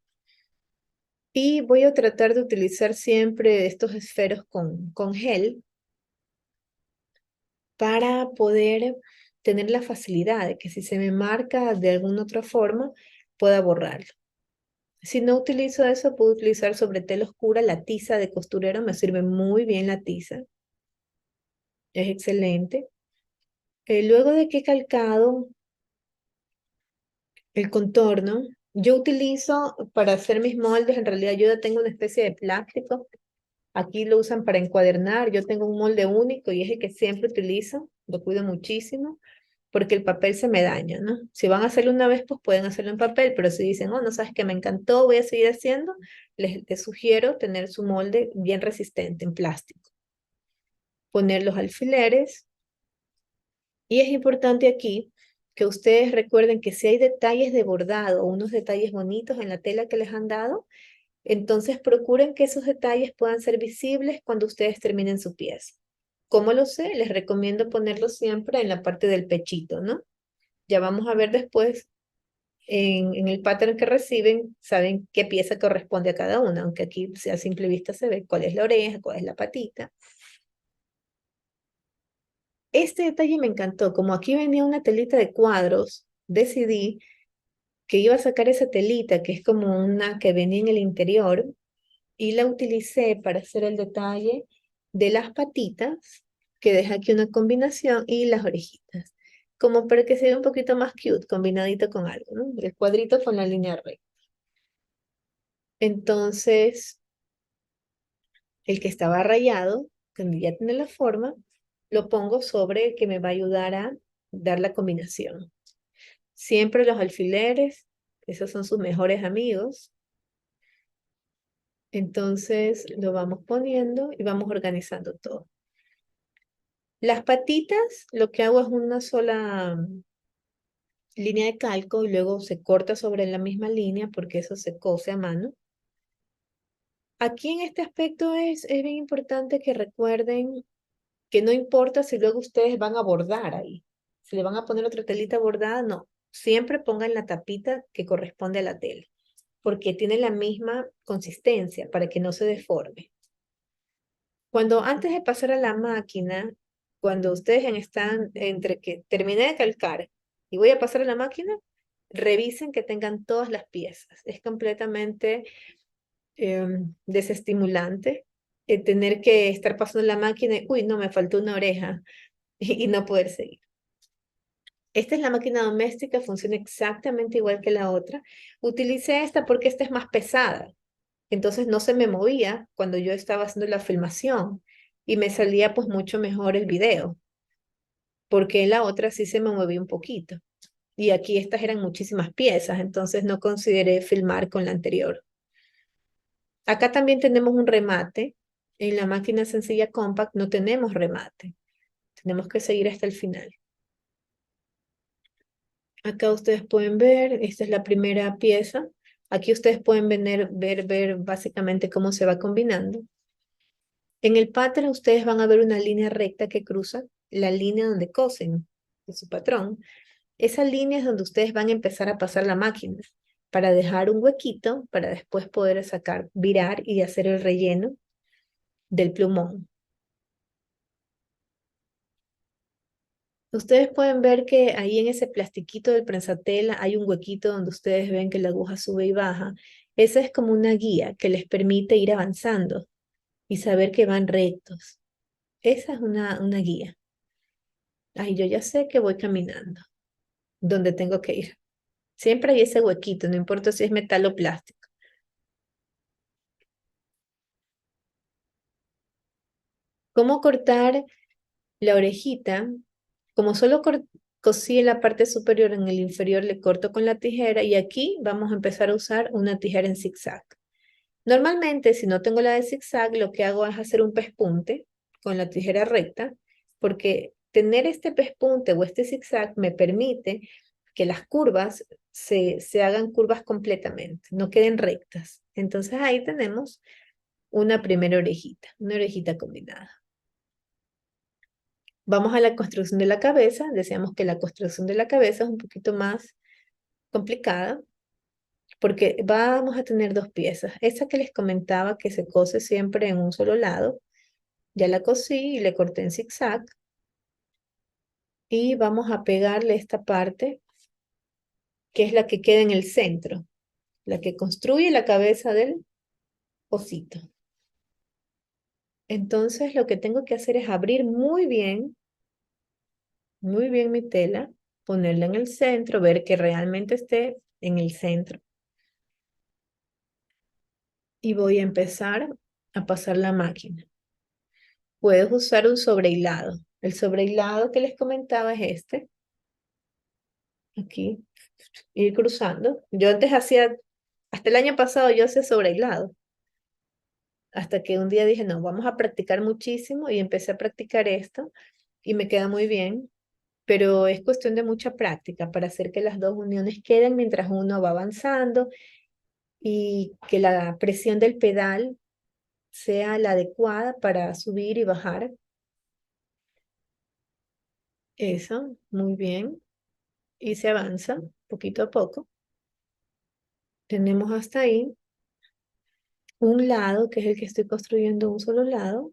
Y voy a tratar de utilizar siempre estos esferos con gel para poder tener la facilidad de que si se me marca de alguna otra forma, pueda borrarlo. Si no utilizo eso, puedo utilizar sobre tela oscura la tiza de costurero, me sirve muy bien la tiza, es excelente. Luego de que he calcado el contorno, yo utilizo para hacer mis moldes, en realidad yo ya tengo una especie de plástico, aquí lo usan para encuadernar, yo tengo un molde único y es el que siempre utilizo, lo cuido muchísimo, porque el papel se me daña, ¿no? Si van a hacerlo una vez, pues pueden hacerlo en papel, pero si dicen, oh, no sabes que me encantó, voy a seguir haciendo, les sugiero tener su molde bien resistente en plástico. Poner los alfileres. Y es importante aquí que ustedes recuerden que si hay detalles de bordado o unos detalles bonitos en la tela que les han dado, entonces procuren que esos detalles puedan ser visibles cuando ustedes terminen su pieza. ¿Cómo lo sé? Les recomiendo ponerlo siempre en la parte del pechito, ¿no? Ya vamos a ver después en el pattern que reciben, saben qué pieza corresponde a cada una, aunque aquí a simple vista se ve cuál es la oreja, cuál es la patita. Este detalle me encantó, como aquí venía una telita de cuadros, decidí que iba a sacar esa telita, que es como una que venía en el interior, y la utilicé para hacer el detalle de las patitas, que deja aquí una combinación, y las orejitas, como para que se vea un poquito más cute, combinadito con algo, ¿no? El cuadrito con la línea recta. Entonces, el que estaba rayado, cuando ya tiene la forma, lo pongo sobre el que me va a ayudar a dar la combinación. Siempre los alfileres, esos son sus mejores amigos. Entonces lo vamos poniendo y vamos organizando todo. Las patitas, lo que hago es una sola línea de calco y luego se corta sobre la misma línea porque eso se cose a mano. Aquí en este aspecto es bien importante que recuerden que no importa si luego ustedes van a bordar ahí. Si le van a poner otra telita bordada, no. Siempre pongan la tapita que corresponde a la tela, porque tiene la misma consistencia para que no se deforme. Cuando antes de pasar a la máquina, cuando ustedes están entre que terminé de calcar y voy a pasar a la máquina, revisen que tengan todas las piezas. Es completamente desestimulante tener que estar pasando la máquina y, uy, no, me faltó una oreja y no poder seguir. Esta es la máquina doméstica, funciona exactamente igual que la otra. Utilicé esta porque esta es más pesada. Entonces no se me movía cuando yo estaba haciendo la filmación y me salía pues mucho mejor el video, porque en la otra sí se me movía un poquito. Y aquí estas eran muchísimas piezas, entonces no consideré filmar con la anterior. Acá también tenemos un remate. En la máquina sencilla compact no tenemos remate. Tenemos que seguir hasta el final. Acá ustedes pueden ver, esta es la primera pieza. Aquí ustedes pueden ver básicamente cómo se va combinando. En el pattern ustedes van a ver una línea recta que cruza la línea donde cosen de su patrón. Esa línea es donde ustedes van a empezar a pasar la máquina para dejar un huequito para después poder sacar, virar y hacer el relleno del plumón. Ustedes pueden ver que ahí en ese plastiquito del prensatela hay un huequito donde ustedes ven que la aguja sube y baja. Esa es como una guía que les permite ir avanzando y saber que van rectos. Esa es una guía. Ahí yo ya sé que voy caminando donde tengo que ir. Siempre hay ese huequito, no importa si es metal o plástico. ¿Cómo cortar la orejita? Como solo cosí en la parte superior, en el inferior le corto con la tijera y aquí vamos a empezar a usar una tijera en zigzag. Normalmente, si no tengo la de zigzag, lo que hago es hacer un pespunte con la tijera recta, porque tener este pespunte o este zigzag me permite que las curvas se hagan curvas completamente, no queden rectas. Entonces ahí tenemos una primera orejita, una orejita combinada. Vamos a la construcción de la cabeza. Decíamos que la construcción de la cabeza es un poquito más complicada porque vamos a tener dos piezas. Esta que les comentaba que se cose siempre en un solo lado, ya la cosí y le corté en zigzag y vamos a pegarle esta parte que es la que queda en el centro, la que construye la cabeza del osito. Entonces lo que tengo que hacer es abrir muy bien mi tela, ponerla en el centro, ver que realmente esté en el centro. Y voy a empezar a pasar la máquina. Puedes usar un sobrehilado. El sobrehilado que les comentaba es este. Aquí, ir cruzando. Yo antes hacía, hasta el año pasado yo hacía sobrehilado. Hasta que un día dije, no, vamos a practicar muchísimo y empecé a practicar esto y me queda muy bien. Pero es cuestión de mucha práctica para hacer que las dos uniones queden mientras uno va avanzando y que la presión del pedal sea la adecuada para subir y bajar. Eso, muy bien. Y se avanza poquito a poco. Tenemos hasta ahí un lado, que es el que estoy construyendo un solo lado.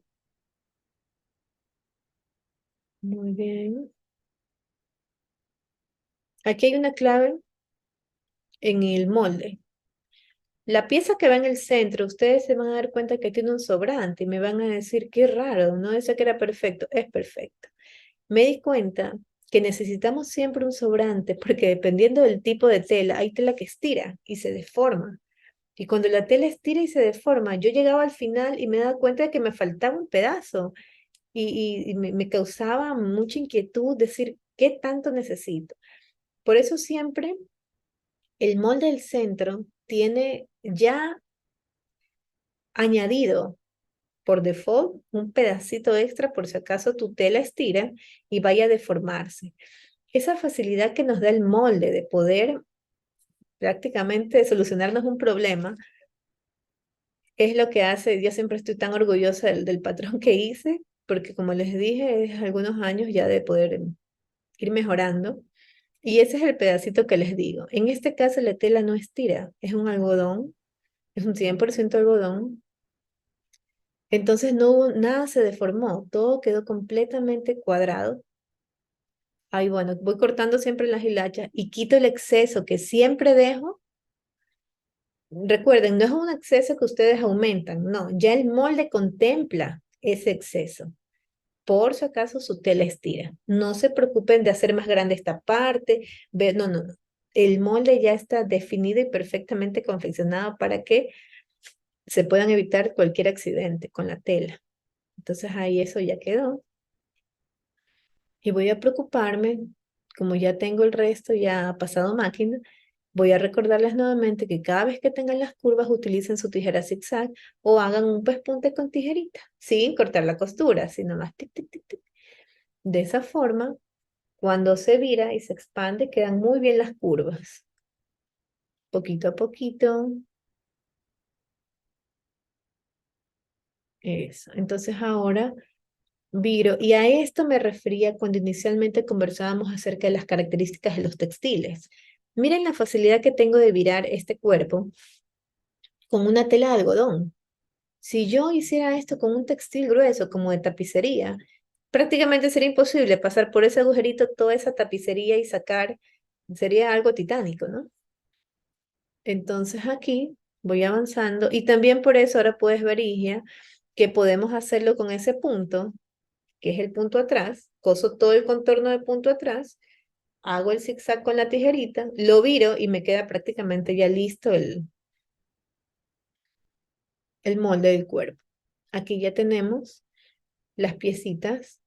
Muy bien. Aquí hay una clave en el molde. La pieza que va en el centro, ustedes se van a dar cuenta que tiene un sobrante y me van a decir, qué raro, no decía que era perfecto. Es perfecto. Me di cuenta que necesitamos siempre un sobrante porque dependiendo del tipo de tela, hay tela que estira y se deforma. Y cuando la tela estira y se deforma, yo llegaba al final y me daba cuenta de que me faltaba un pedazo y me causaba mucha inquietud decir, ¿qué tanto necesito? Por eso siempre el molde del centro tiene ya añadido por default un pedacito extra por si acaso tu tela estira y vaya a deformarse. Esa facilidad que nos da el molde de poder prácticamente solucionarnos un problema es lo que hace, yo siempre estoy tan orgullosa del patrón que hice, porque como les dije, es algunos años ya de poder ir mejorando. Y ese es el pedacito que les digo. En este caso la tela no estira, es un algodón, es un 100% algodón. Entonces no hubo, nada se deformó, todo quedó completamente cuadrado. Ahí bueno, voy cortando siempre las hilachas y quito el exceso que siempre dejo. Recuerden, no es un exceso que ustedes aumentan, no, ya el molde contempla ese exceso. Por si acaso su tela estira. No se preocupen de hacer más grande esta parte. No, no, no. El molde ya está definido y perfectamente confeccionado para que se puedan evitar cualquier accidente con la tela. Entonces ahí eso ya quedó. Y voy a preocuparme, como ya tengo el resto ya pasado máquina, voy a recordarles nuevamente que cada vez que tengan las curvas utilicen su tijera zigzag o hagan un pespunte con tijerita, sin cortar la costura, sino más tic, tic, tic, tic. De esa forma Cuando se vira y se expande, quedan muy bien las curvas. Poquito a poquito. Eso. Entonces ahora viro. Y a esto me refería cuando inicialmente conversábamos acerca de las características de los textiles. Miren la facilidad que tengo de virar este cuerpo con una tela de algodón. Si yo hiciera esto con un textil grueso como de tapicería, prácticamente sería imposible pasar por ese agujerito toda esa tapicería y sacar, sería algo titánico, ¿no? Entonces aquí voy avanzando y también por eso ahora puedes ver, Igia, que podemos hacerlo con ese punto, que es el punto atrás, coso todo el contorno de punto atrás, hago el zigzag con la tijerita, lo viro y me queda prácticamente ya listo el molde del cuerpo. Aquí ya tenemos las piecitas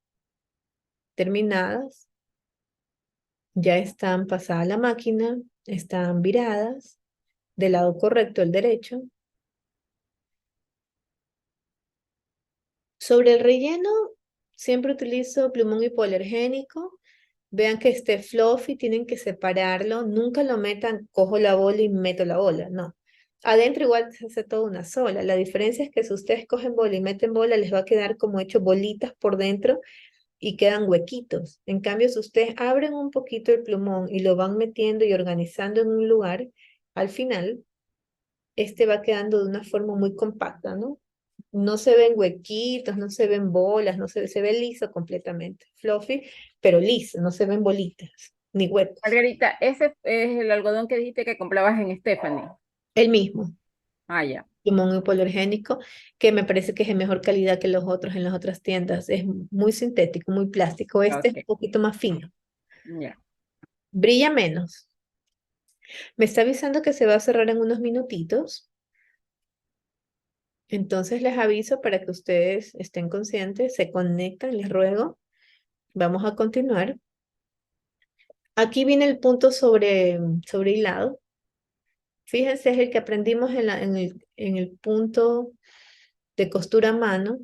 terminadas, ya están pasadas a la máquina, están viradas del lado correcto, el derecho. Sobre el relleno, siempre utilizo plumón hipoalergénico. Vean que esté fluffy, tienen que separarlo. Nunca lo metan, cojo la bola y meto la bola. No. Adentro igual se hace toda una sola. La diferencia es que si ustedes cogen bola y meten bola, les va a quedar como hecho bolitas por dentro y quedan huequitos. En cambio, si ustedes abren un poquito el plumón y lo van metiendo y organizando en un lugar, al final, este va quedando de una forma muy compacta, ¿no? No se ven huequitos, no se ven bolas, se ve liso completamente. Fluffy, pero liso, no se ven bolitas, ni huecos. Margarita, ese es el algodón que dijiste que comprabas en Stephanie. El mismo, Ah, ya. plumón hipoalergénico, que me parece que es de mejor calidad que los otros en las otras tiendas. Es muy sintético, muy plástico. Este es un Ok, poquito más fino. ya. Brilla menos. Me está avisando que se va a cerrar en unos minutitos. Entonces les aviso para que ustedes estén conscientes, se conectan, les ruego. Vamos a continuar. Aquí viene el punto sobre hilado. Fíjense, es el que aprendimos en el punto de costura a mano.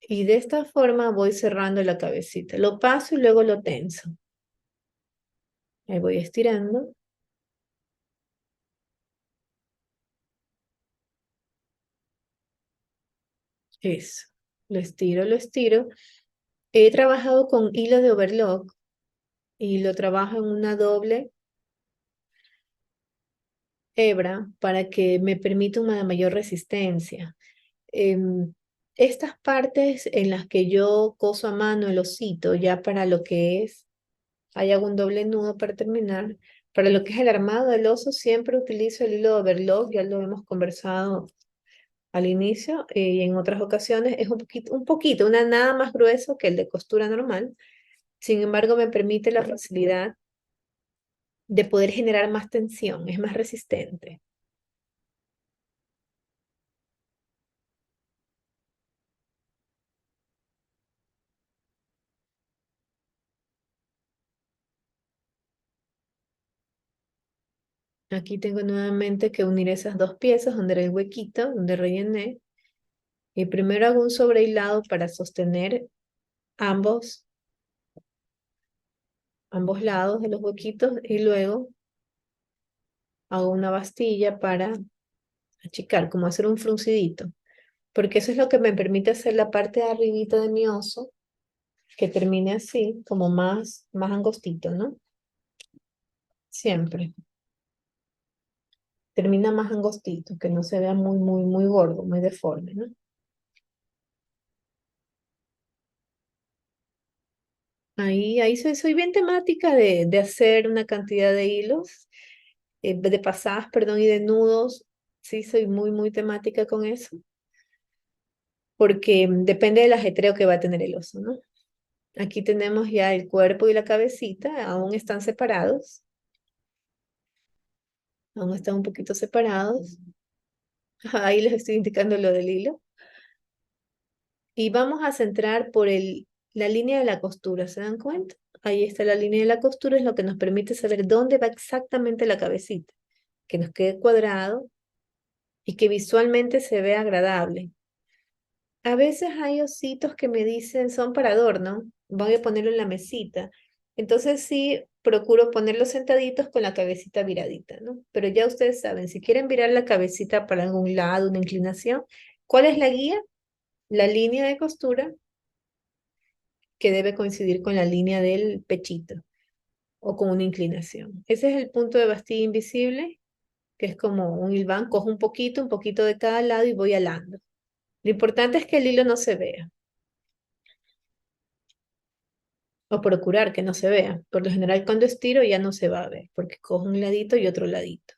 Y de esta forma voy cerrando la cabecita. Lo paso y luego lo tenso. Ahí voy estirando. Eso. Lo estiro, lo estiro. He trabajado con hilo de overlock y lo trabajo en una doble hebra para que me permita una mayor resistencia. Em, Estas partes en las que yo coso a mano el osito, ya para lo que es, ahí hago un doble nudo para terminar. Para lo que es el armado del oso, siempre utilizo el hilo de overlock, ya lo hemos conversado al inicio y en otras ocasiones. Es una nada más grueso que el de costura normal. Sin embargo, me permite la facilidad de poder generar más tensión, es más resistente. Aquí tengo nuevamente que unir esas dos piezas donde era el huequito, donde rellené. Y primero hago un sobrehilado para sostener ambos, ambos lados de los huequitos y luego hago una bastilla para achicar, como hacer un fruncidito. Porque eso es lo que me permite hacer la parte de arribita de mi oso, que termine así, como más angostito, ¿no? Siempre. Termina más angostito, que no se vea muy gordo, muy deforme, ¿no? Ahí soy bien temática de hacer una cantidad de hilos, de pasadas, perdón, y de nudos. Sí, soy muy temática con eso, porque depende del ajetreo que va a tener el oso, ¿no? Aquí tenemos ya el cuerpo y la cabecita, aún están separados, aún están un poquito separados. Ahí les estoy indicando lo del hilo. Y vamos a centrar por la línea de la costura, ¿se dan cuenta? Ahí está la línea de la costura, es lo que nos permite saber dónde va exactamente la cabecita, que nos quede cuadrado y que visualmente se vea agradable. A veces hay ositos que me dicen son para adorno, voy a ponerlo en la mesita. Entonces sí, procuro ponerlos sentaditos con la cabecita viradita, ¿no? Pero ya ustedes saben, si quieren virar la cabecita para algún lado, una inclinación, ¿cuál es la guía? La línea de costura que debe coincidir con la línea del pechito o con una inclinación. Ese es el punto de bastilla invisible, que es como un hilván, cojo un poquito de cada lado y voy alando. Lo importante es que el hilo no se vea, o procurar que no se vea. Por lo general, cuando estiro ya no se va a ver, porque cojo un ladito y otro ladito.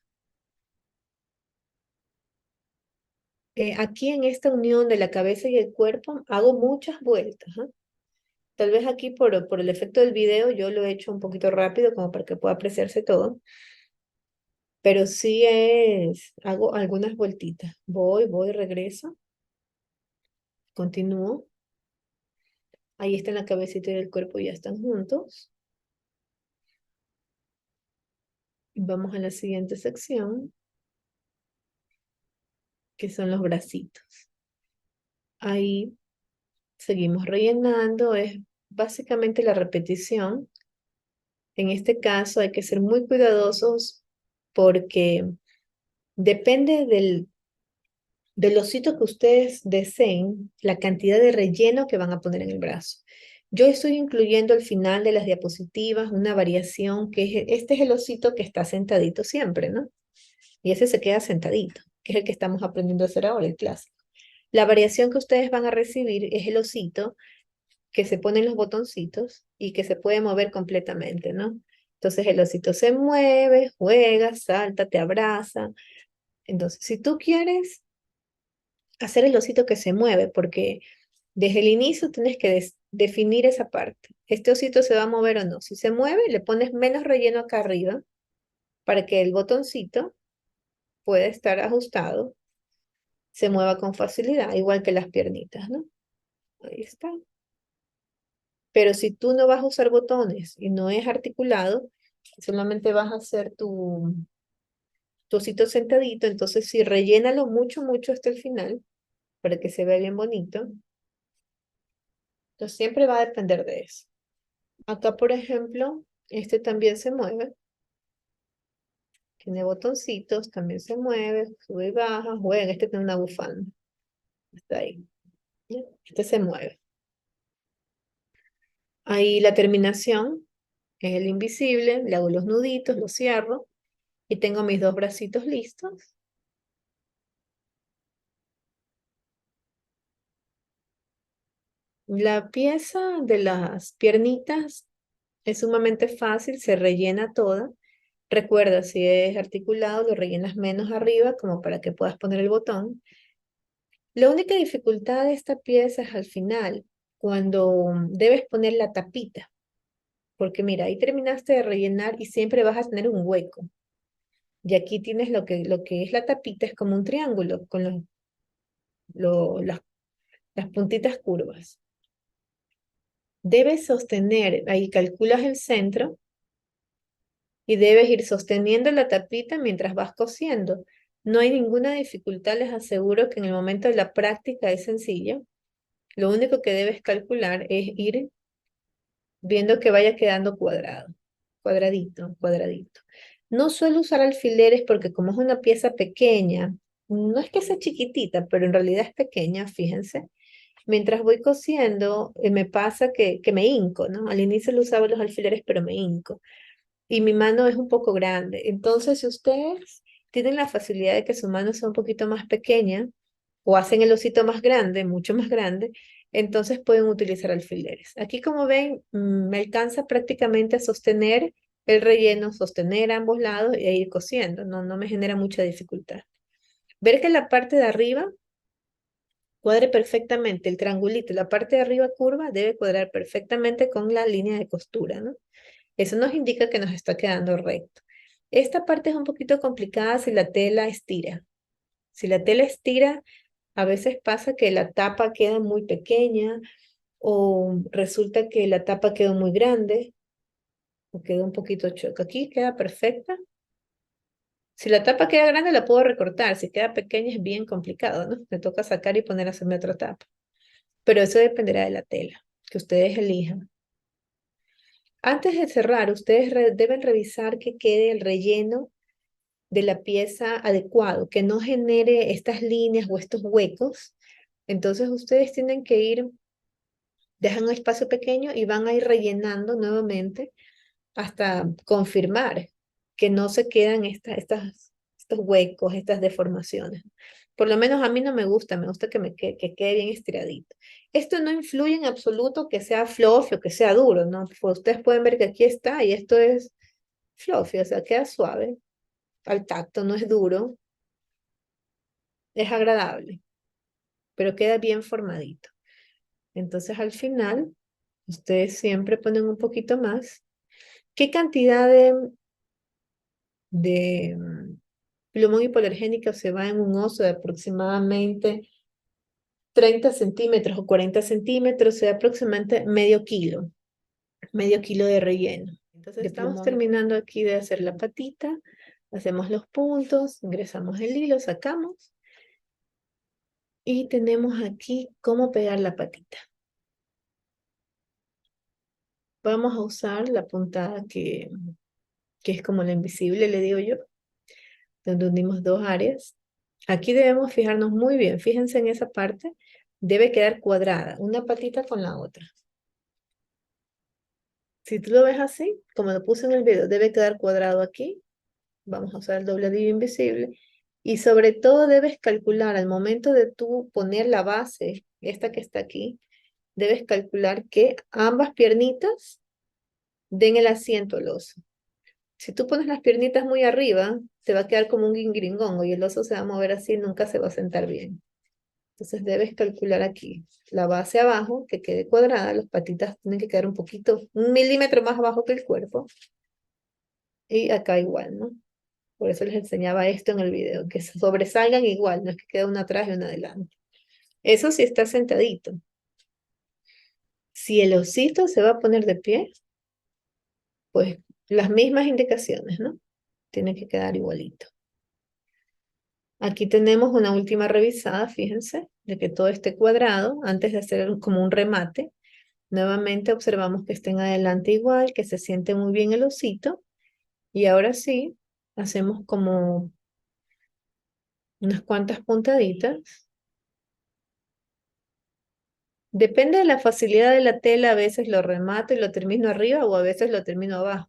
Aquí en esta unión de la cabeza y el cuerpo hago muchas vueltas, ¿ah? Tal vez aquí por el efecto del video yo lo he hecho un poquito rápido como para que pueda apreciarse todo, pero sí hago algunas vueltitas. Voy, regreso, continúo. Ahí está la cabecita y el cuerpo ya están juntos. Vamos a la siguiente sección, que son los bracitos. Ahí seguimos rellenando, es básicamente la repetición. En este caso hay que ser muy cuidadosos porque depende del osito que ustedes deseen, la cantidad de relleno que van a poner en el brazo. Yo estoy incluyendo al final de las diapositivas una variación que este es el osito que está sentadito siempre, ¿no? Y ese se queda sentadito, que es el que estamos aprendiendo a hacer ahora, el clásico. La variación que ustedes van a recibir es el osito que se ponen los botoncitos y que se puede mover completamente, ¿no? Entonces el osito se mueve, juega, salta, te abraza. Entonces, si tú quieres hacer el osito que se mueve, porque desde el inicio tienes que definir esa parte. ¿Este osito se va a mover o no? Si se mueve, le pones menos relleno acá arriba para que el botoncito pueda estar ajustado, se mueva con facilidad, igual que las piernitas, ¿no? Ahí está. Pero si tú no vas a usar botones y no es articulado, solamente vas a hacer tu osito sentadito, entonces sí, rellénalo mucho, mucho hasta el final para que se vea bien bonito. Entonces siempre va a depender de eso. Acá, por ejemplo, este también se mueve, tiene botoncitos, también se mueve, sube y baja, juega, este tiene una bufanda, está ahí. ¿Ya? Este se mueve. Ahí la terminación es el invisible, le hago los nuditos, los cierro y tengo mis dos bracitos listos. La pieza de las piernitas es sumamente fácil, se rellena toda. Recuerda, si es articulado, lo rellenas menos arriba como para que puedas poner el botón. La única dificultad de esta pieza es al final, cuando debes poner la tapita, porque mira, ahí terminaste de rellenar y siempre vas a tener un hueco. Y aquí tienes lo que es la tapita, es como un triángulo con lo- las, las puntitas curvas. Debes sostener, ahí calculas el centro y debes ir sosteniendo la tapita mientras vas cosiendo. No hay ninguna dificultad, les aseguro que en el momento de la práctica es sencillo. Lo único que debes calcular es ir viendo que vaya quedando cuadrado, cuadradito, cuadradito. No suelo usar alfileres porque como es una pieza pequeña, no es que sea chiquitita, pero en realidad es pequeña, fíjense. Mientras voy cosiendo, me pasa que me hinco, ¿no? Al inicio lo usaba los alfileres, pero me hinco y mi mano es un poco grande. Entonces, si ustedes tienen la facilidad de que su mano sea un poquito más pequeña o hacen el osito más grande, mucho más grande, entonces pueden utilizar alfileres. Aquí, como ven, me alcanza prácticamente a sostener el relleno, sostener a ambos lados e ir cosiendo. No me genera mucha dificultad. Ver que la parte de arriba cuadre perfectamente, el triangulito, la parte de arriba curva debe cuadrar perfectamente con la línea de costura, ¿no? Eso nos indica que nos está quedando recto. Esta parte es un poquito complicada si la tela estira. Si la tela estira, a veces pasa que la tapa queda muy pequeña o resulta que la tapa quedó muy grande o quedó un poquito chueca. Aquí queda perfecta. Si la tapa queda grande, la puedo recortar. Si queda pequeña, es bien complicado, ¿no? Me toca sacar y poner a hacerme otra tapa. pero eso dependerá de la tela que ustedes elijan. Antes de cerrar, ustedes deben revisar que quede el relleno de la pieza adecuado, que no genere estas líneas o estos huecos. Entonces ustedes tienen que ir, dejan un espacio pequeño y van a ir rellenando nuevamente hasta confirmar que no se quedan estos huecos, estas deformaciones. Por lo menos a mí no me gusta que quede bien estiradito. Esto no influye en absoluto que sea fluffy o que sea duro, ¿no? Pues ustedes pueden ver que aquí está y esto es fluffy, o sea, queda suave al tacto, no es duro, es agradable, pero queda bien formadito. Entonces al final, ustedes siempre ponen un poquito más. ¿Qué cantidad de plumón hipoalergénico se va en un oso de aproximadamente 30 centímetros o 40 centímetros? Se da aproximadamente medio kilo de relleno. Entonces estamos terminando aquí de hacer la patita, hacemos los puntos, ingresamos el hilo, sacamos y tenemos aquí cómo pegar la patita. Vamos a usar la puntada que es como la invisible, le digo yo, donde unimos dos áreas. Aquí debemos fijarnos muy bien, fíjense en esa parte, debe quedar cuadrada, una patita con la otra. Si tú lo ves así, como lo puse en el video, debe quedar cuadrado aquí. Vamos a usar el dobladillo invisible. Y sobre todo debes calcular al momento de tú poner la base, esta que está aquí, debes calcular que ambas piernitas den el asiento al oso. Si tú pones las piernitas muy arriba, te va a quedar como un guingringongo y el oso se va a mover así y nunca se va a sentar bien. Entonces debes calcular aquí la base abajo, que quede cuadrada, las patitas tienen que quedar un poquito, 1 milímetro más abajo que el cuerpo. Y acá igual, ¿no? Por eso les enseñaba esto en el video, que sobresalgan igual, no es que quede una atrás y una adelante. Eso sí está sentadito. Si el osito se va a poner de pie, pues las mismas indicaciones, ¿no? Tiene que quedar igualito. Aquí tenemos una última revisada, fíjense, de que todo esté cuadrado antes de hacer como un remate. Nuevamente observamos que estén adelante igual, que se siente muy bien el osito. Y ahora sí, hacemos como unas cuantas puntaditas. Depende de la facilidad de la tela, a veces lo remato y lo termino arriba o a veces lo termino abajo.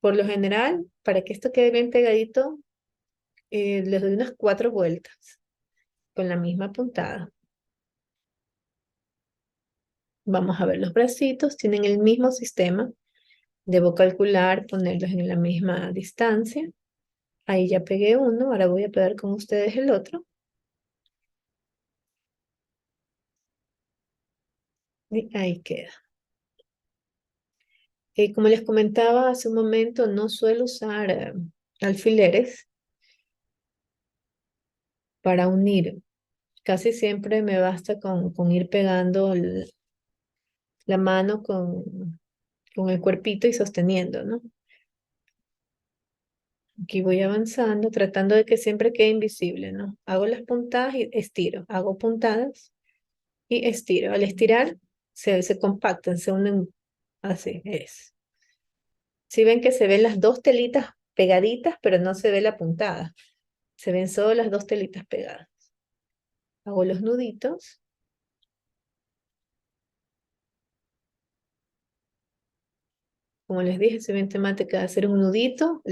Por lo general, para que esto quede bien pegadito, les doy unas 4 vueltas con la misma puntada. Vamos a ver los bracitos, tienen el mismo sistema. Debo calcular, ponerlos en la misma distancia. Ahí ya pegué uno, ahora voy a pegar con ustedes el otro. Y ahí queda. Como les comentaba hace un momento, no suelo usar alfileres para unir. Casi siempre me basta con ir pegando la mano con el cuerpito y sosteniendo, ¿no? Aquí voy avanzando, tratando de que siempre quede invisible, ¿no? Hago las puntadas y estiro. Hago puntadas y estiro. Al estirar, se compactan, se unen así, es. Si ven que se ven las dos telitas pegaditas, pero no se ve la puntada. Se ven solo las dos telitas pegadas. Hago los nuditos. Como les dije, soy bien temática de hacer un nudito,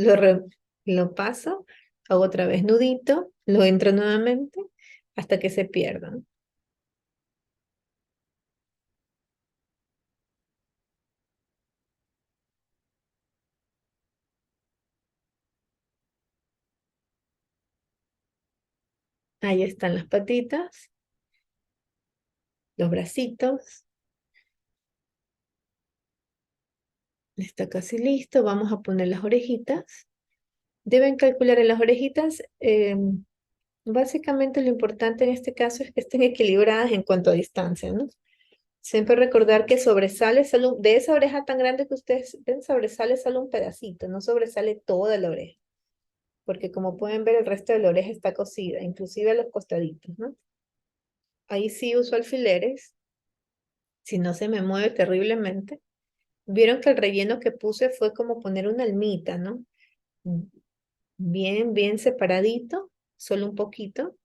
lo paso, hago otra vez nudito, lo entro nuevamente hasta que se pierdan. Ahí están las patitas, los bracitos. Está casi listo. Vamos a poner las orejitas. Deben calcular en las orejitas. Básicamente lo importante en este caso es que estén equilibradas en cuanto a distancia, ¿no? Siempre recordar que sobresale solo, de esa oreja tan grande que ustedes ven, sobresale solo un pedacito, no sobresale toda la oreja. Porque como pueden ver, el resto de la oreja está cosida, inclusive a los costaditos, ¿no? Ahí sí uso alfileres. si no se me mueve terriblemente. Vieron que el relleno que puse fue como poner una almita, ¿no? Bien, bien separadito, solo un poquito.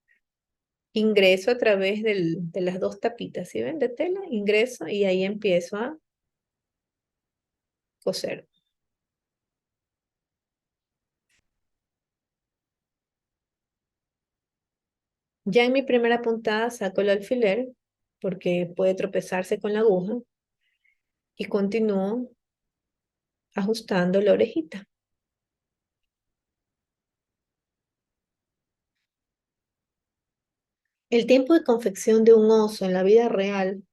Ingreso a través de las dos tapitas, ¿sí ven? De tela, ingreso y ahí empiezo a coser. Ya en mi primera puntada saco el alfiler porque puede tropezarse con la aguja y continúo ajustando la orejita. El tiempo de confección de un oso en la vida real,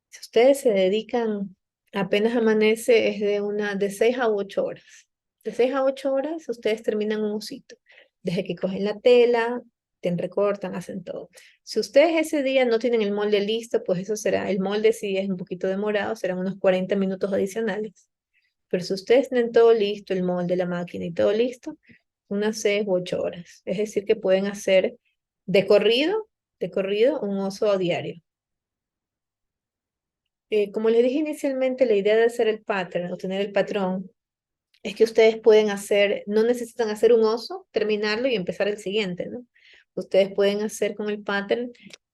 si ustedes se dedican apenas amanece, es de 6 a 8 horas. De 6 a 8 horas ustedes terminan un osito. Desde que cogen la tela, te recortan, hacen todo. Si ustedes ese día no tienen el molde listo, pues eso será, el molde si es un poquito demorado, serán unos 40 minutos adicionales. Pero si ustedes tienen todo listo, el molde, la máquina y todo listo, unas 6 u 8 horas. Es decir, que pueden hacer de corrido, de corrido, un oso a diario. Como les dije inicialmente, la idea de hacer el pattern o tener el patrón es que ustedes pueden hacer, no necesitan hacer un oso, terminarlo y empezar el siguiente, ¿no? Ustedes pueden hacer con el pattern.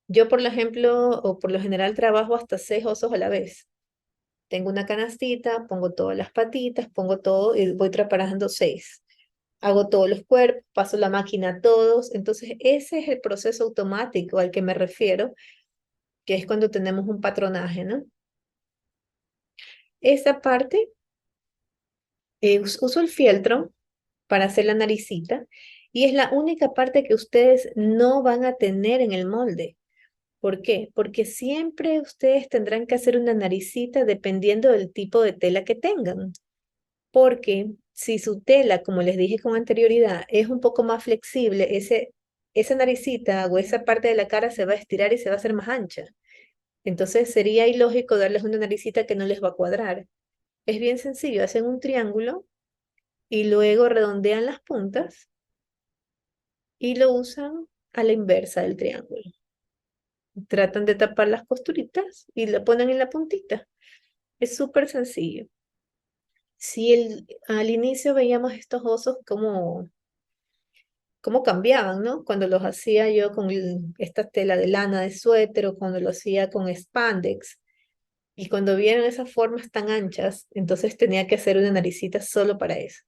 Yo, por ejemplo, o por lo general trabajo hasta 6 osos a la vez. Tengo una canastita, pongo todas las patitas, pongo todo y voy preparando 6. Hago todos los cuerpos, paso la máquina a todos. Entonces, ese es el proceso automático al que me refiero, que es cuando tenemos un patronaje, ¿no? Esa parte, uso el fieltro para hacer la naricita y es la única parte que ustedes no van a tener en el molde. ¿Por qué? Porque siempre ustedes tendrán que hacer una naricita dependiendo del tipo de tela que tengan. Porque si su tela, como les dije con anterioridad, es un poco más flexible, esa naricita o esa parte de la cara se va a estirar y se va a hacer más ancha. Entonces sería ilógico darles una naricita que no les va a cuadrar. Es bien sencillo, hacen un triángulo y luego redondean las puntas y lo usan a la inversa del triángulo. Tratan de tapar las costuritas y lo ponen en la puntita. Es súper sencillo. Si al inicio veíamos estos osos como cómo cambiaban, ¿no? Cuando los hacía yo con esta tela de lana de suéter o cuando lo hacía con spandex. Y cuando vieron esas formas tan anchas, entonces tenía que hacer una naricita solo para eso.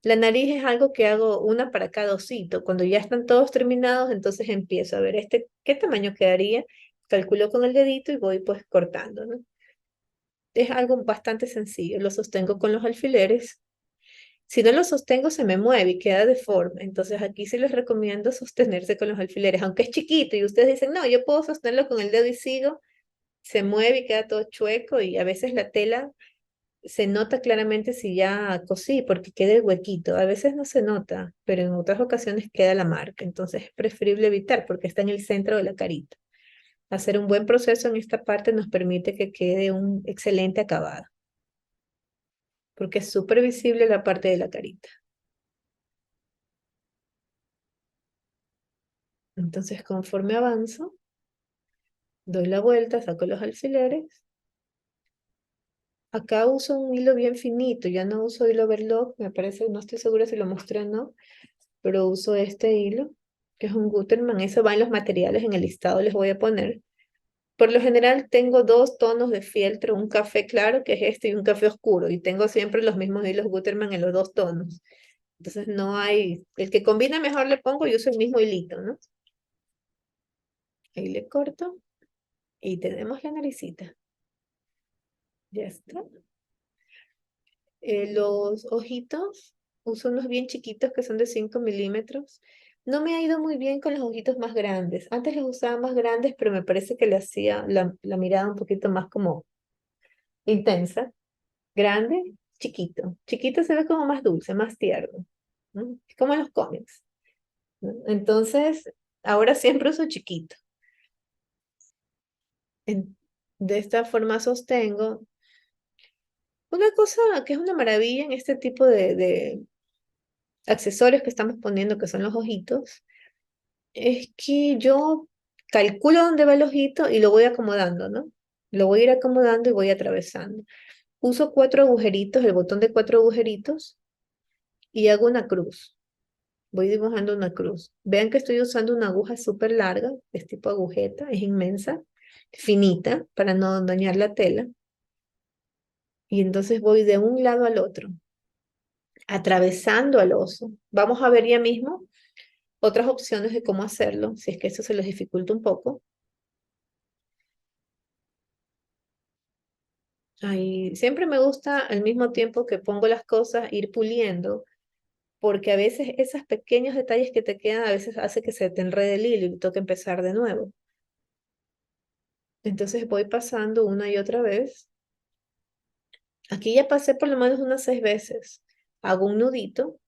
La nariz es algo que hago una para cada osito. Cuando ya están todos terminados, entonces empiezo a ver qué tamaño quedaría. Calculo con el dedito y voy pues cortando, ¿no? Es algo bastante sencillo. Lo sostengo con los alfileres. Si no lo sostengo, se me mueve y queda deforme. Entonces aquí sí les recomiendo sostenerse con los alfileres, aunque es chiquito y ustedes dicen, no, yo puedo sostenerlo con el dedo y sigo, se mueve y queda todo chueco y a veces la tela se nota claramente si ya cosí porque queda el huequito. A veces no se nota, pero en otras ocasiones queda la marca. Entonces es preferible evitar porque está en el centro de la carita. Hacer un buen proceso en esta parte nos permite que quede un excelente acabado, porque es súper visible la parte de la carita. Entonces, conforme avanzo, doy la vuelta, saco los alfileres. Acá uso un hilo bien finito, ya no uso hilo overlock, me parece, no estoy segura si lo mostré o no, pero uso este hilo, que es un Gutermann, eso va en los materiales, en el listado les voy a poner. Por lo general tengo dos tonos de fieltro, un café claro, que es este, y un café oscuro, y tengo siempre los mismos hilos Gutermann en los dos tonos. Entonces no hay, el que combina mejor le pongo y uso el mismo hilito, ¿no? Ahí le corto y tenemos la naricita. Ya está. Los ojitos, uso unos bien chiquitos que son de 5 milímetros. No me ha ido muy bien con los ojitos más grandes. Antes los usaba más grandes, pero me parece que le hacía la mirada un poquito más como intensa. Grande, chiquito. Chiquito se ve como más dulce, más tierno, ¿no? Es como en los cómics, ¿no? Entonces, ahora siempre uso chiquito. En- de esta forma sostengo. Una cosa que es una maravilla en este tipo de accesorios que estamos poniendo, que son los ojitos, es que yo calculo dónde va el ojito y lo voy acomodando, ¿no? Lo voy a ir acomodando y voy atravesando. Uso 4 agujeritos, el botón de 4 agujeritos, y hago una cruz. Voy dibujando una cruz. Vean que estoy usando una aguja súper larga, es tipo agujeta, es inmensa, finita, para no dañar la tela. Y entonces voy de un lado al otro, atravesando al oso. Vamos a ver ya mismo otras opciones de cómo hacerlo, si es que eso se les dificulta un poco. Ahí, siempre me gusta al mismo tiempo que pongo las cosas ir puliendo, porque a veces esos pequeños detalles que te quedan a veces hace que se te enrede el hilo y toque empezar de nuevo. Entonces voy pasando una y otra vez. Aquí ya pasé por lo menos unas 6 veces. Hago un nudito,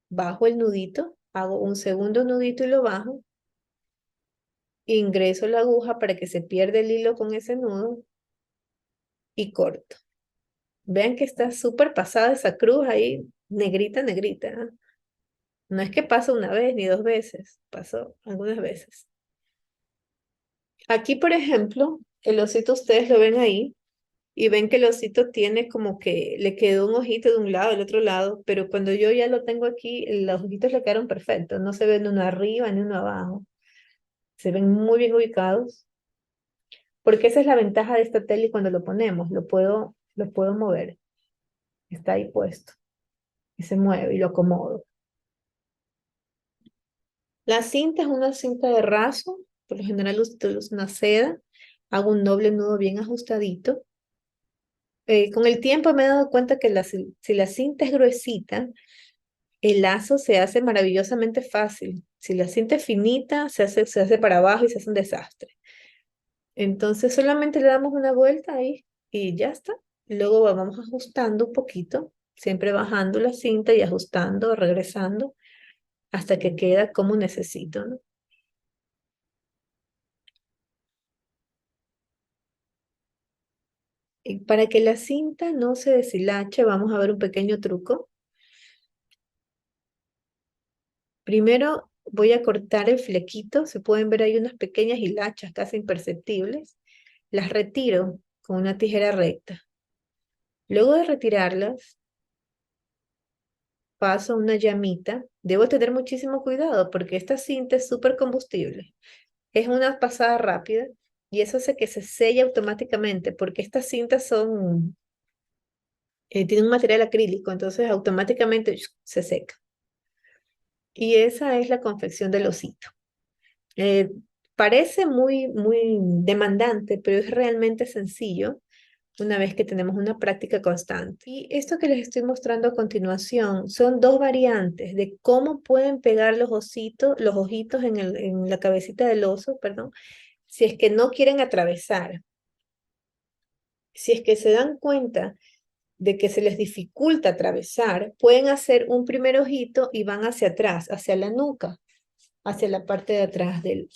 bajo el nudito, hago un segundo nudito y lo bajo. Ingreso la aguja para que se pierda el hilo con ese nudo y corto. Vean que está súper pasada esa cruz ahí, negrita, negrita. ¿Ah? No es que pasa una vez ni 2 veces, pasó algunas veces. Aquí, por ejemplo, el osito ustedes lo ven ahí y ven que el osito tiene como que le quedó un ojito de un lado, del otro lado, pero cuando yo ya lo tengo aquí, los ojitos le quedaron perfectos, no se ven uno arriba ni uno abajo, se ven muy bien ubicados, porque esa es la ventaja de esta tela y cuando lo ponemos, lo puedo mover, está ahí puesto y se mueve y lo acomodo. La cinta es una cinta de raso, por lo general utilizo una seda, hago un doble nudo bien ajustadito. Con el tiempo me he dado cuenta que si la cinta es gruesita, el lazo se hace maravillosamente fácil. Si la cinta es finita, se hace para abajo y se hace un desastre. Entonces solamente le damos una vuelta ahí y ya está. Luego vamos ajustando un poquito, siempre bajando la cinta y ajustando, regresando, hasta que queda como necesito, ¿no? Y para que la cinta no se deshilache, vamos a ver un pequeño truco. Primero voy a cortar el flequito, se pueden ver ahí unas pequeñas hilachas casi imperceptibles. Las retiro con una tijera recta. Luego de retirarlas, paso una llamita. Debo tener muchísimo cuidado porque esta cinta es súper combustible. Es una pasada rápida y eso hace que se selle automáticamente porque estas cintas tienen un material acrílico, entonces automáticamente se seca. Y esa es la confección del osito. Eh, Parece muy, muy demandante, pero es realmente sencillo una vez que tenemos una práctica constante. Y esto que les estoy mostrando a continuación son dos variantes de cómo pueden pegar los ositos, los ojitos en la cabecita del oso, perdón, si es que no quieren atravesar. Si es que se dan cuenta de que se les dificulta atravesar, pueden hacer un primer ojito y van hacia atrás, hacia la nuca, hacia la parte de atrás del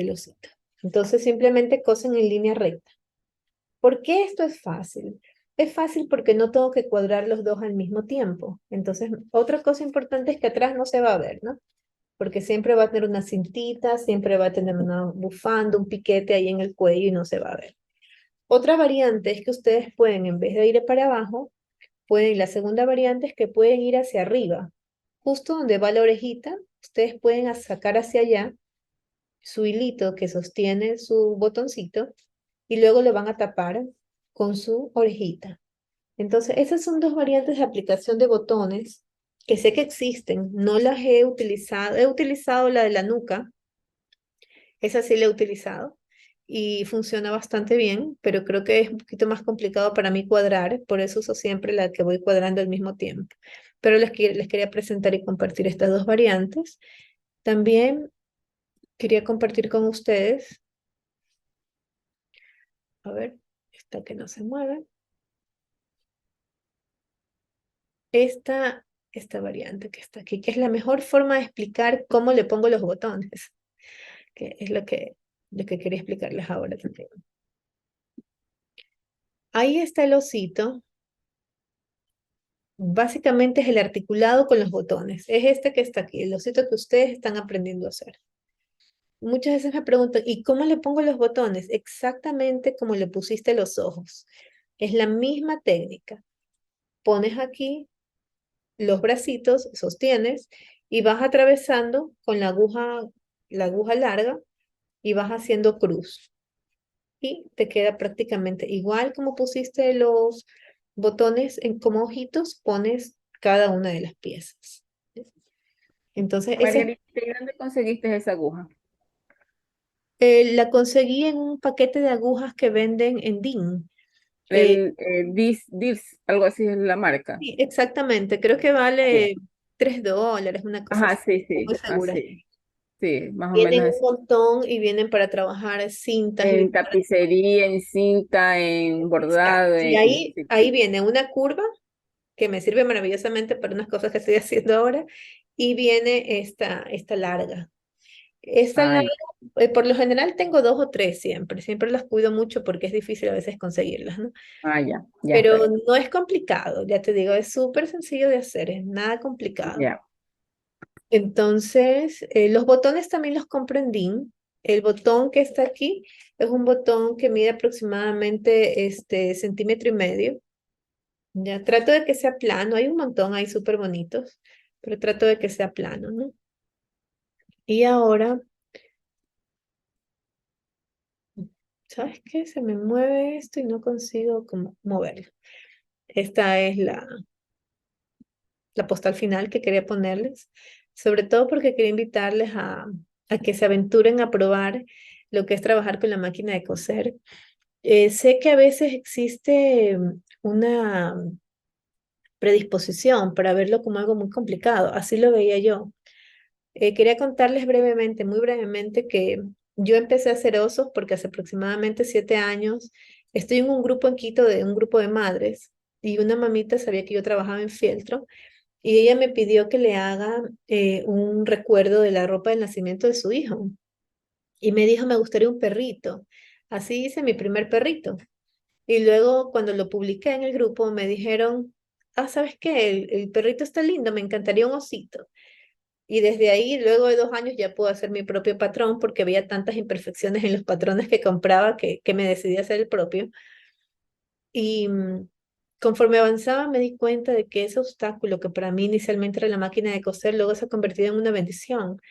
osito. Entonces simplemente cosen en línea recta. ¿Por qué esto es fácil? Es fácil porque no tengo que cuadrar los dos al mismo tiempo. Entonces, otra cosa importante es que atrás no se va a ver, ¿no? Porque siempre va a tener una cintita, siempre va a tener una bufanda, un piquete ahí en el cuello y no se va a ver. Otra variante es que ustedes pueden, en vez de ir para abajo, la segunda variante es que pueden ir hacia arriba. Justo donde va la orejita, ustedes pueden sacar hacia allá su hilito que sostiene su botoncito y luego lo van a tapar con su orejita. Entonces, esas son dos variantes de aplicación de botones que sé que existen. No las he utilizado. He utilizado la de la nuca. Esa sí la he utilizado y funciona bastante bien, pero creo que es un poquito más complicado para mí cuadrar. Por eso uso siempre la que voy cuadrando al mismo tiempo. Pero les quería presentar y compartir estas dos variantes. También quería compartir con ustedes, a ver, esta que no se mueve, esta variante que está aquí, que es la mejor forma de explicar cómo le pongo los botones, que es lo que quería explicarles ahora también. Ahí está el osito. Básicamente es el articulado con los botones. Es este que está aquí, el osito que ustedes están aprendiendo a hacer. muchas veces me preguntan, ¿y cómo le pongo los botones? Exactamente como le pusiste los ojos. Es la misma técnica. Pones aquí los bracitos, sostienes y vas atravesando con la aguja larga y vas haciendo cruz. Y te queda prácticamente igual como pusiste los botones como ojitos, pones cada una de las piezas. Entonces, Margarita, ¿y dónde conseguiste esa aguja? la conseguí en un paquete de agujas que venden en DIN. Eh, El Dirs, algo así es la marca. sí, exactamente, creo que Ya. vale $3, una cosa Ajá, así, sí, no muy sí, segura. así. Sí, más o Vienen menos un así. montón y vienen para trabajar cintas. En tapicería, en cinta, en bordado, Y en... ahí, Sí, ahí sí. viene una curva que me sirve maravillosamente para unas cosas que estoy haciendo ahora, y viene esta larga. Esta larga, Ay, por lo general tengo dos o tres siempre las cuido mucho porque es difícil a veces conseguirlas, ¿no? ya, ya Pero estoy. no es complicado, ya te digo, es súper sencillo de hacer, es nada complicado. Ya. Entonces, los botones también los compro en DIN. El botón que está aquí es un botón que mide aproximadamente centímetro y medio. Ya trato de que sea plano, hay un montón ahí súper bonitos, pero trato de que sea plano, ¿no? Y ahora, ¿sabes qué? Se me mueve esto y no consigo como moverlo. Esta es la postal final que quería ponerles, sobre todo porque quería invitarles a que se aventuren a probar lo que es trabajar con la máquina de coser. Sé que a veces existe una predisposición para verlo como algo muy complicado, así lo veía yo. Quería contarles brevemente, muy brevemente, que yo empecé a hacer osos porque hace aproximadamente 7 años estoy en un grupo en Quito, de un grupo de madres, y una mamita sabía que yo trabajaba en fieltro y ella me pidió que le haga un recuerdo de la ropa del nacimiento de su hijo. Y me dijo, me gustaría un perrito. Así hice mi primer perrito. Y luego cuando lo publiqué en el grupo me dijeron, ¿sabes qué? El perrito está lindo, me encantaría un osito. Y desde ahí, luego de 2 años, ya puedo hacer mi propio patrón porque veía tantas imperfecciones en los patrones que compraba que me decidí a hacer el propio. Y conforme avanzaba me di cuenta de que ese obstáculo que para mí inicialmente era la máquina de coser, luego se ha convertido en una bendición.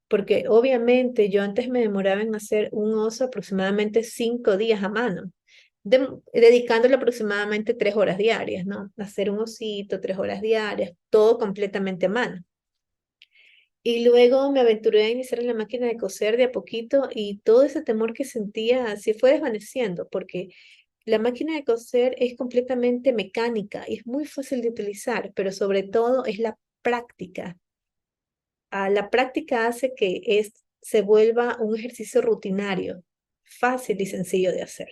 Porque obviamente yo antes me demoraba en hacer un oso aproximadamente 5 días a mano, dedicándole aproximadamente 3 horas diarias, ¿no? Hacer un osito, 3 horas diarias, todo completamente a mano. Y luego me aventuré a iniciar en la máquina de coser de a poquito y todo ese temor que sentía se fue desvaneciendo porque la máquina de coser es completamente mecánica y es muy fácil de utilizar, pero sobre todo es la práctica. La práctica hace que se vuelva un ejercicio rutinario, fácil y sencillo de hacer.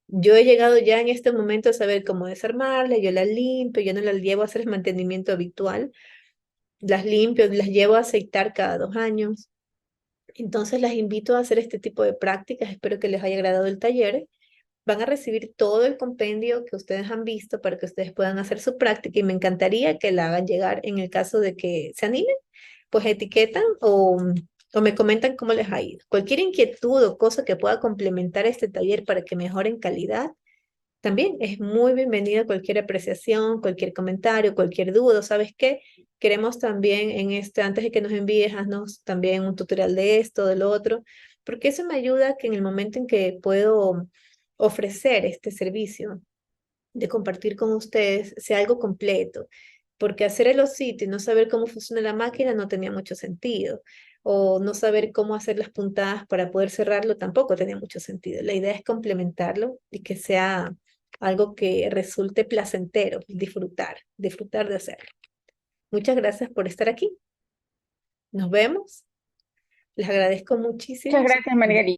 Yo he llegado ya en este momento a saber cómo desarmarla, yo la limpio, yo no la llevo a hacer el mantenimiento habitual, las limpio, las llevo a aceitar cada 2 años. Entonces las invito a hacer este tipo de prácticas, espero que les haya agradado el taller. Van a recibir todo el compendio que ustedes han visto para que ustedes puedan hacer su práctica y me encantaría que la hagan llegar en el caso de que se animen, pues etiquetan o me comentan cómo les ha ido. Cualquier inquietud o cosa que pueda complementar este taller para que mejoren calidad, también es muy bienvenida cualquier apreciación, cualquier comentario, cualquier duda. ¿Sabes qué? Queremos también antes de que nos envíes, haznos también un tutorial de esto, de lo otro, porque eso me ayuda a que en el momento en que puedo ofrecer este servicio de compartir con ustedes sea algo completo, porque hacer el osito y no saber cómo funciona la máquina no tenía mucho sentido, o no saber cómo hacer las puntadas para poder cerrarlo tampoco tenía mucho sentido. La idea es complementarlo y que sea algo que resulte placentero, disfrutar de hacerlo. Muchas gracias por estar aquí. Nos vemos. Les agradezco Muchas muchísimo. gracias, Margarita.